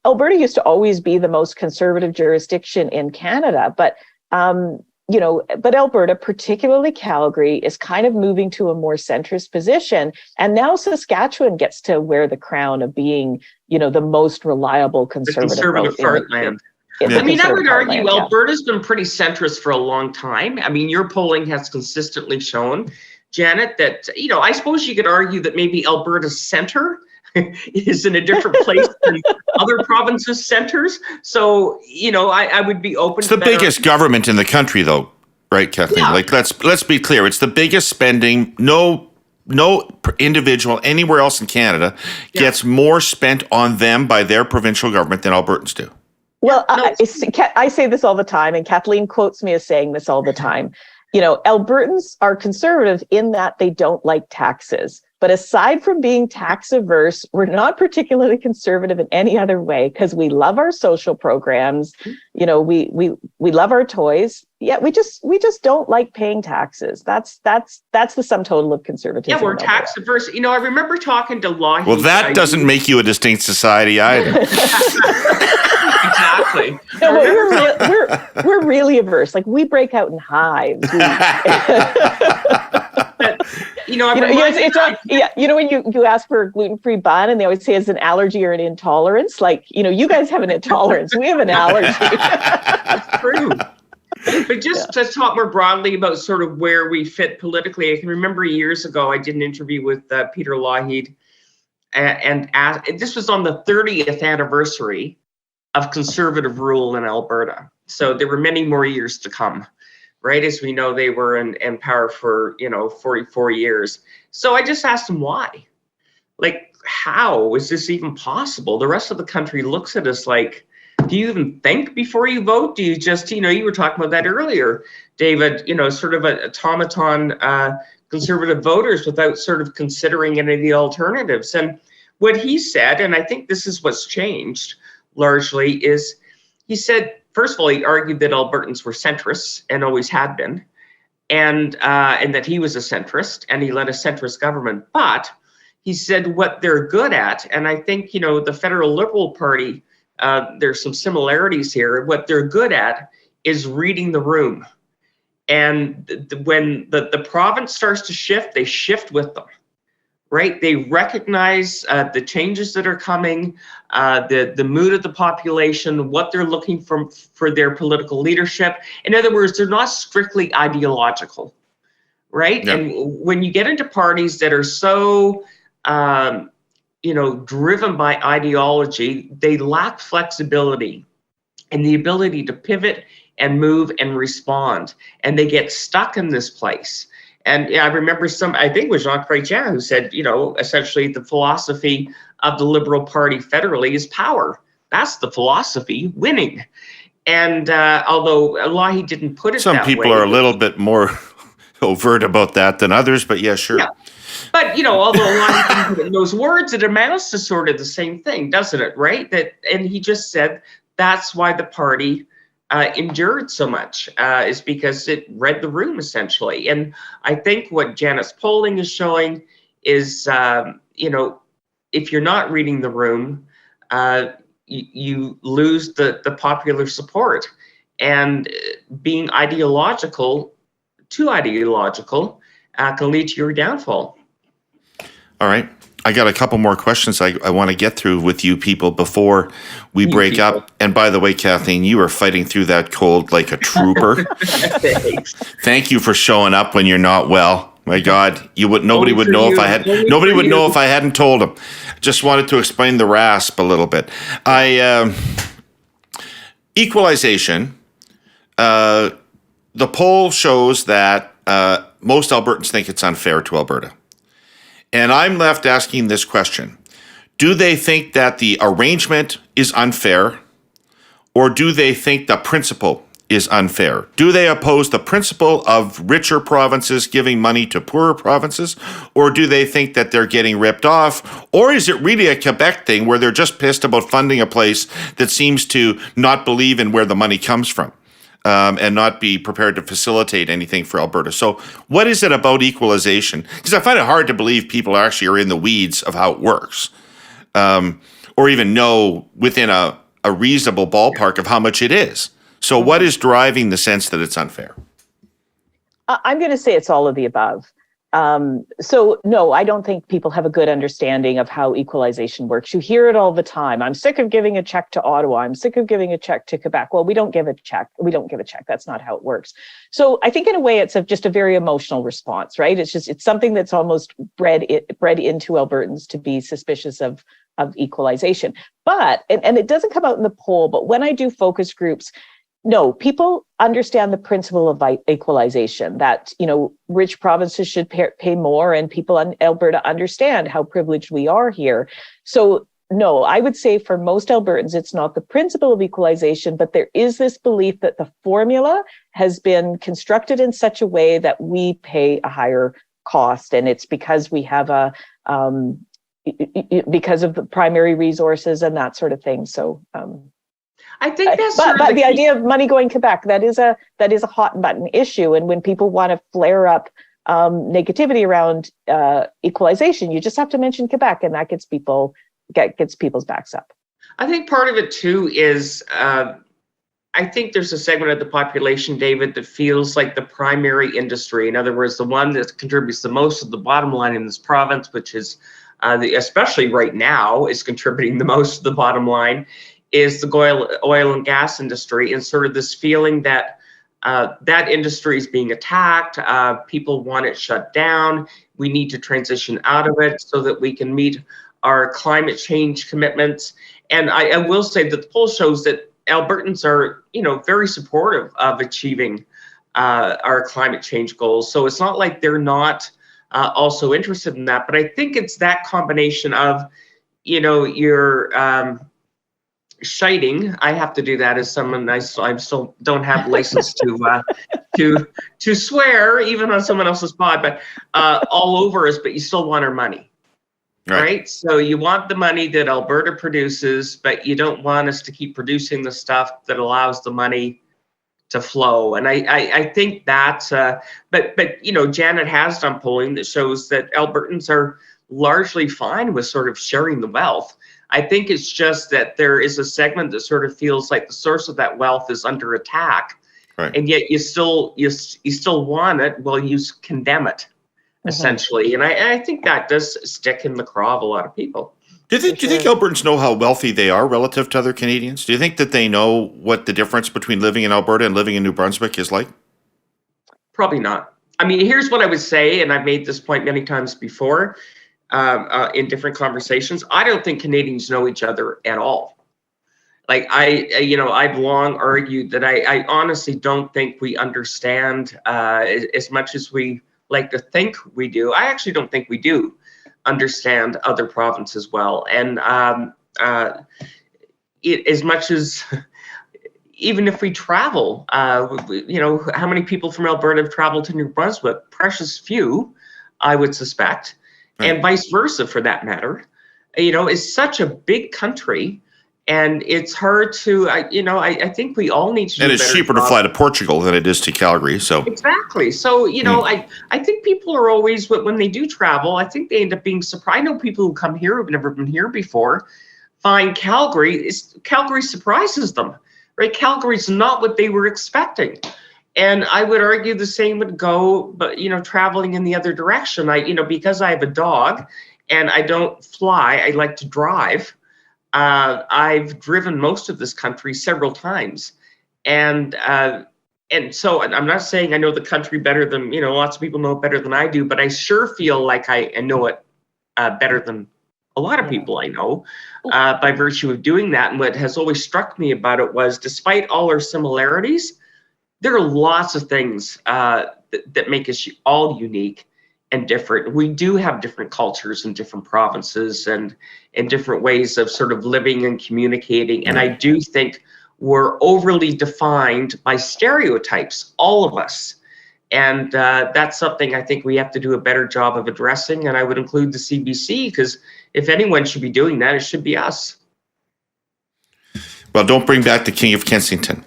Alberta used to always be the most conservative jurisdiction in Canada, but Alberta, particularly Calgary, is kind of moving to a more centrist position. And now Saskatchewan gets to wear the crown of being, the most reliable conservative heartland. I would argue Alberta's been pretty centrist for a long time. I mean, your polling has consistently shown, Janet, that, I suppose you could argue that maybe Alberta's center is in a different place than other provinces' centers. So, I would be open to the biggest government in the country, though, right, Kathleen? Yeah. Like, let's be clear. It's the biggest spending. No individual anywhere else in Canada gets more spent on them by their provincial government than Albertans do. Well, I say this all the time, and Kathleen quotes me as saying this all the time. Albertans are conservative in that they don't like taxes. But aside from being tax averse, we're not particularly conservative in any other way because we love our social programs. We love our toys. Yeah, we just don't like paying taxes. That's the sum total of conservatism. Yeah, we're tax averse. I remember talking to Law. Well, that doesn't make you a distinct society either. Exactly. exactly. No, but we're really averse. Like, we break out in hives. When you ask for a gluten-free bun and they always say it's an allergy or an intolerance. Like, you guys have an intolerance. We have an allergy. It's true. But just to talk more broadly about sort of where we fit politically, I can remember years ago I did an interview with Peter Lougheed, and this was on the 30th anniversary of Conservative rule in Alberta. So there were many more years to come, right? As we know, they were in power for 44 years. So I just asked him why. Like, how is this even possible? The rest of the country looks at us like, do you even think before you vote? Do you just, you were talking about that earlier, David, sort of an automaton Conservative voters without sort of considering any of the alternatives. And what he said, and I think this is what's changed largely, is he said, first of all, he argued that Albertans were centrists and always had been, and that he was a centrist and he led a centrist government. But he said what they're good at, and I think, the Federal Liberal Party, there's some similarities here. What they're good at is reading the room. And when the province starts to shift, they shift with them, right? They recognize the changes that are coming, the mood of the population, what they're looking for their political leadership. In other words, they're not strictly ideological, right? Yeah. And when you get into parties that are so driven by ideology, they lack flexibility and the ability to pivot and move and respond. And they get stuck in this place. And I remember I think it was Jacques Chrétien who said, essentially the philosophy of the Liberal Party federally is power. That's the philosophy, winning. And although Lougheed didn't put it that way. Some people are a little bit more overt about that than others, but yeah, sure. Yeah. But, although Lougheed didn't put in those words, it amounts to sort of the same thing, doesn't it, right? And he just said that's why the party endured so much, is because it read the room, essentially. And I think what Janet's polling is showing is, if you're not reading the room, you lose the popular support. And being too ideological, can lead to your downfall. All right. I got a couple more questions I want to get through with you people before we break up. And by the way, Kathleen, you are fighting through that cold like a trooper. Thanks. Thank you for showing up when you're not well. My God, nobody would know if I hadn't told them. Just wanted to explain the rasp a little bit. Equalization. The poll shows that most Albertans think it's unfair to Alberta. And I'm left asking this question. Do they think that the arrangement is unfair, or do they think the principle is unfair? Do they oppose the principle of richer provinces giving money to poorer provinces, or do they think that they're getting ripped off? Or is it really a Quebec thing where they're just pissed about funding a place that seems to not believe in where the money comes from? And not be prepared to facilitate anything for Alberta. So what is it about equalization? Because I find it hard to believe people actually are in the weeds of how it works, or even know within a reasonable ballpark of how much it is. So what is driving the sense that it's unfair? I'm going to say it's all of the above. So no, I don't think people have a good understanding of how equalization works. You hear it all the time. I'm sick of giving a check to Ottawa. I'm sick of giving a check to Quebec. Well, we don't give a check. That's not how it works. So I think in a way it's just a very emotional response, right? It's something that's almost bred into Albertans to be suspicious of equalization. But, and it doesn't come out in the poll, but when I do focus groups, no, people understand the principle of equalization, that, rich provinces should pay more, and people in Alberta understand how privileged we are here. So no, I would say for most Albertans, it's not the principle of equalization, but there is this belief that the formula has been constructed in such a way that we pay a higher cost. And it's because we have because of the primary resources and that sort of thing. So, I think that's but the idea of money going Quebec, that is a hot button issue. And when people want to flare up negativity around equalization, you just have to mention Quebec, and that gets people's backs up. I think part of it too is I think there's a segment of the population, David, that feels like the primary industry. In other words, the one that contributes the most to the bottom line in this province, which is especially right now is contributing the most to the bottom line, is the oil and gas industry, and sort of this feeling that that industry is being attacked. People want it shut down. We need to transition out of it so that we can meet our climate change commitments. And I will say that the poll shows that Albertans are, very supportive of achieving our climate change goals. So it's not like they're not also interested in that. But I think it's that combination of, your shiting. I have to do that as someone I still don't have license to swear even on someone else's pod, but all over us. But you still want our money. Right. So you want the money that Alberta produces, but you don't want us to keep producing the stuff that allows the money to flow. And I think that, but Janet has done polling that shows that Albertans are largely fine with sort of sharing the wealth. I think it's just that there is a segment that sort of feels like the source of that wealth is under attack, and yet you still want it. Well, you condemn it. Essentially, and I think that does stick in the craw of a lot of people. Do you think Albertans know how wealthy they are relative to other Canadians? Do you think that they know what the difference between living in Alberta and living in New Brunswick is like? Probably not. I mean, here's what I would say, and I've made this point many times before in different conversations. I don't think Canadians know each other at all. Like I've long argued that I honestly don't think we understand as much as we like to think we do. I actually don't think we do understand other provinces well. And as much as, even if we travel, how many people from Alberta have traveled to New Brunswick? Precious few, I would suspect, and vice versa for that matter. It's such a big country. And it's hard to, I think we all need to do and it's cheaper to fly to Portugal than it is to Calgary. So exactly. So, I think people are always, when they do travel, I think they end up being surprised. I know people who come here who've never been here before find Calgary surprises them, right? Calgary's not what they were expecting. And I would argue the same would go, but, traveling in the other direction. Because I have a dog and I don't fly, I like to drive. I've driven most of this country several times, and so I'm not saying I know the country better than lots of people know it better than I do, but I sure feel like I know it better than a lot of people I know by virtue of doing that. And what has always struck me about it was, despite all our similarities, there are lots of things that make us all unique and different. We do have different cultures in different provinces and different ways of sort of living and communicating. And I do think we're overly defined by stereotypes, all of us. And that's something I think we have to do a better job of addressing. And I would include the CBC, because if anyone should be doing that, it should be us. Well, don't bring back the King of Kensington.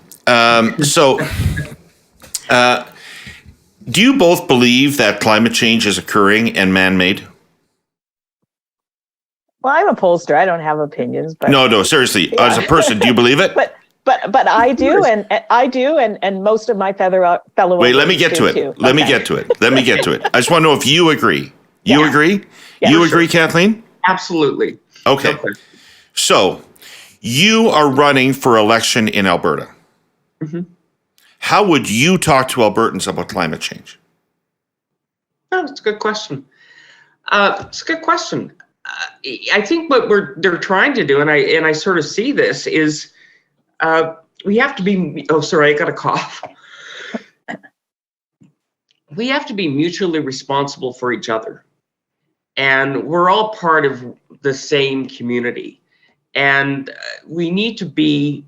Do you both believe that climate change is occurring and man-made? Well, I'm a pollster. I don't have opinions. But No, seriously. Yeah. As a person, do you believe it? But I do, and I do, and most of my fellow. Wait, let me get to it. Let me get to it. I just want to know if you agree. You agree? Yeah, you agree, Kathleen? Absolutely. Okay. So you are running for election in Alberta. Mm-hmm. How would you talk to Albertans about climate change? Oh, that's a good question. I think what they're trying to do, and I sort of see this, is we have to be. Oh, sorry, I got a cough. We have to be mutually responsible for each other, and we're all part of the same community, and we need to be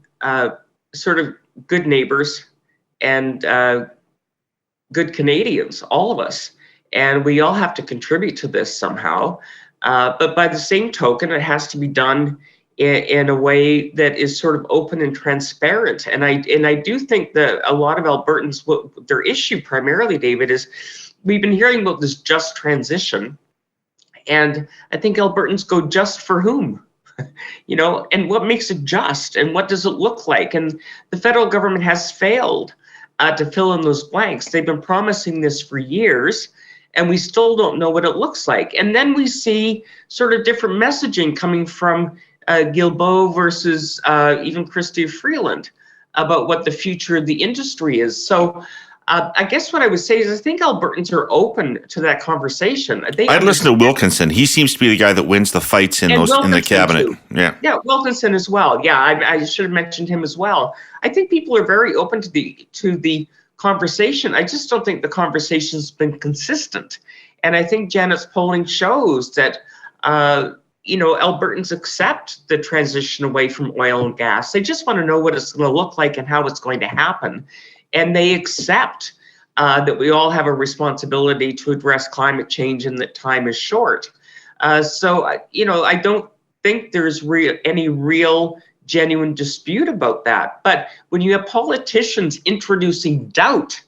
sort of good neighbors and good Canadians, all of us. And we all have to contribute to this somehow. But by the same token, it has to be done in a way that is sort of open and transparent. And I do think that a lot of Albertans, their issue primarily, David, is we've been hearing about this just transition. And I think Albertans go, just for whom? and what makes it just, and what does it look like? And the federal government has failed to fill in those blanks. They've been promising this for years, and we still don't know what it looks like. And then we see sort of different messaging coming from Guilbeault versus even Chrystia Freeland about what the future of the industry is. So I guess what I would say is I think Albertans are open to that conversation. I'd listen to Wilkinson. He seems to be the guy that wins the fights in the cabinet. Too. Yeah, Wilkinson as well. Yeah, I should have mentioned him as well. I think people are very open to the conversation. I just don't think the conversation's been consistent. And I think Janet's polling shows that Albertans accept the transition away from oil and gas. They just want to know what it's going to look like and how it's going to happen. And they accept that we all have a responsibility to address climate change and that time is short. So I don't think there's any real genuine dispute about that. But when you have politicians introducing doubt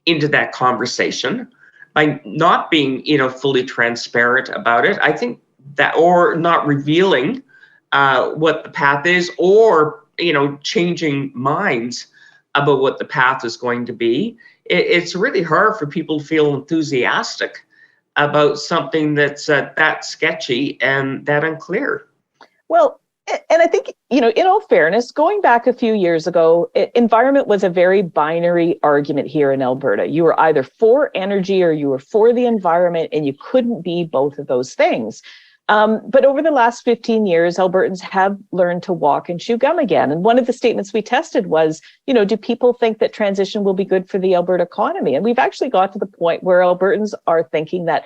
into that conversation by not being, fully transparent about it, I think that, or not revealing what the path is, or, changing minds about what the path is going to be, it's really hard for people to feel enthusiastic about something that's that sketchy and that unclear. Well, and I think, in all fairness, going back a few years ago, environment was a very binary argument here in Alberta. You were either for energy or you were for the environment, and you couldn't be both of those things. But over the last 15 years, Albertans have learned to walk and chew gum again. And one of the statements we tested was, do people think that transition will be good for the Alberta economy? And we've actually got to the point where Albertans are thinking that,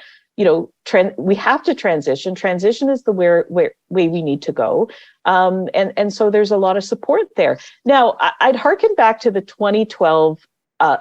we have to transition. Transition is the way we need to go. And so there's a lot of support there. Now, I'd hearken back to the 2012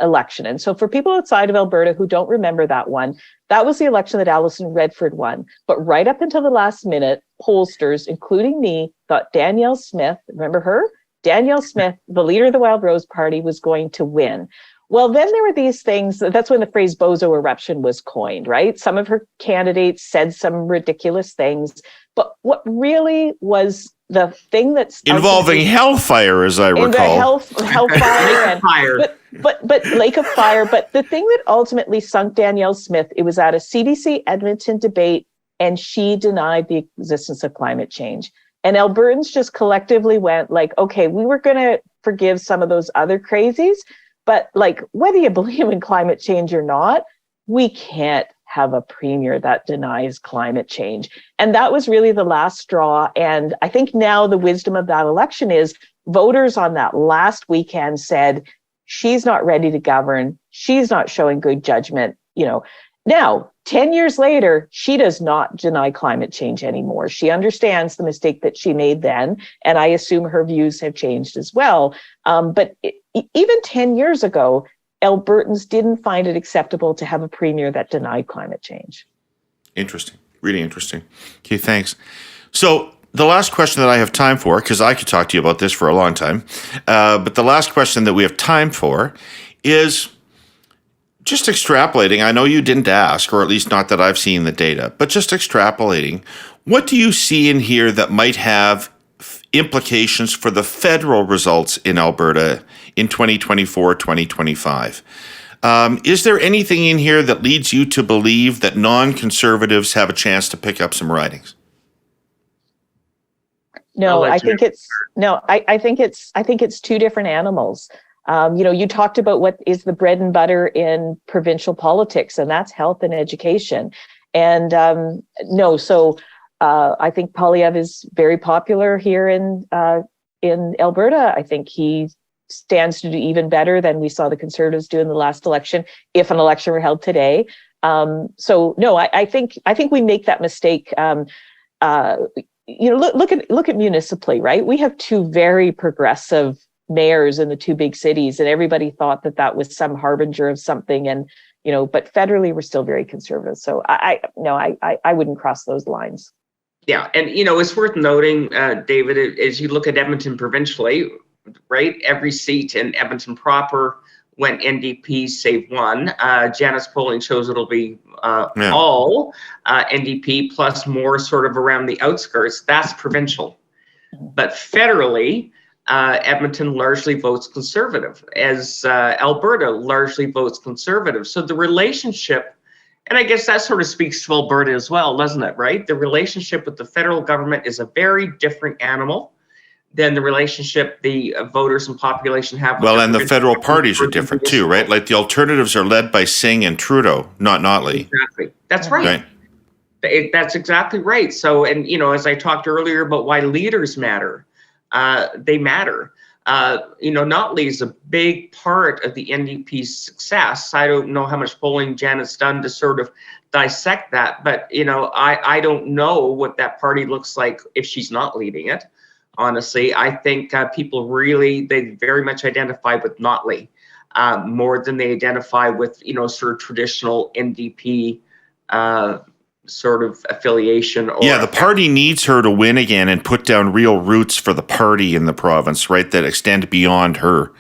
election. And so for people outside of Alberta who don't remember that one, that was the election that Alison Redford won. But right up until the last minute, pollsters, including me, thought Danielle Smith, remember her? Danielle Smith, the leader of the Wild Rose Party, was going to win. Well, then there were these things, that's when the phrase bozo eruption was coined, right? Some of her candidates said some ridiculous things, but what really was the thing that's involving hellfire, as I recall. Hellfire and fire. But Lake of Fire. But the thing that ultimately sunk Danielle Smith, it was at a CBC Edmonton debate, and she denied the existence of climate change. And Albertans just collectively went like, okay, we were going to forgive some of those other crazies, but like, whether you believe in climate change or not, we can't have a premier that denies climate change. And that was really the last straw. And I think now the wisdom of that election is voters on that last weekend said, she's not ready to govern. She's not showing good judgment. Now, 10 years later, she does not deny climate change anymore. She understands the mistake that she made then. And I assume her views have changed as well. But even 10 years ago, Albertans didn't find it acceptable to have a premier that denied climate change. Interesting. Really interesting. Okay, thanks. So the last question that I have time for, because I could talk to you about this for a long time, but the last question that we have time for is just extrapolating. I know you didn't ask, or at least not that I've seen the data, but just extrapolating. What do you see in here that might have implications for the federal results in Alberta in 2024, 2025? Is there anything in here that leads you to believe that non-conservatives have a chance to pick up some ridings? No, I think it's two different animals. You talked about what is the bread and butter in provincial politics, and that's health and education. And I think Poilievre is very popular here in Alberta. I think he stands to do even better than we saw the Conservatives do in the last election, if an election were held today. I think we make that mistake. Look at municipally, right? We have two very progressive mayors in the two big cities, and everybody thought that was some harbinger of something. And but federally, we're still very conservative. So I wouldn't cross those lines. Yeah, and it's worth noting, David, as you look at Edmonton provincially, right? Every seat in Edmonton proper when NDP save one. Janet's polling shows it'll be all NDP plus more sort of around the outskirts. That's provincial. But federally, Edmonton largely votes Conservative, as Alberta largely votes Conservative. So the relationship, and I guess that sort of speaks to Alberta as well, doesn't it, right? The relationship with the federal government is a very different animal than the relationship the voters and population have. Well, and the federal parties are different too, right? Like the Alternatives are led by Singh and Trudeau, not Notley. Exactly. That's right. That's exactly right. So, and, you know, as I talked earlier about why leaders matter, they matter. You know, Notley is a big part of the NDP's success. I don't know how much polling Janet's done to sort of dissect that, but, you know, I don't know what that party looks like if she's not leading it. Honestly, I think people really, they very much identify with Notley more than they identify with, you know, sort of traditional NDP sort of affiliation. Or the party needs her to win again and put down real roots for the party in the province, right, that extend beyond her.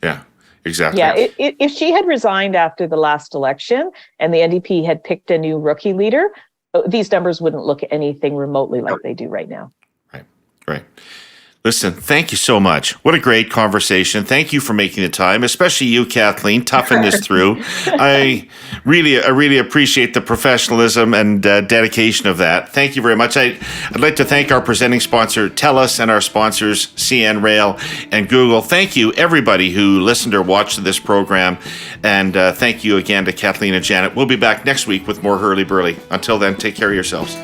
Yeah, exactly. Yeah, if she had resigned after the last election and the NDP had picked a new rookie leader, these numbers wouldn't look anything remotely like they do right now. Right. Listen, thank you so much. What a great conversation. Thank you for making the time, especially you, Kathleen, toughing this through. I really appreciate the professionalism and dedication of that. Thank you very much. I'd like to thank our presenting sponsor, TELUS, and our sponsors, CN Rail and Google. Thank you, everybody who listened or watched this program. And thank you again to Kathleen and Janet. We'll be back next week with more Herle Burly. Until then, take care of yourselves.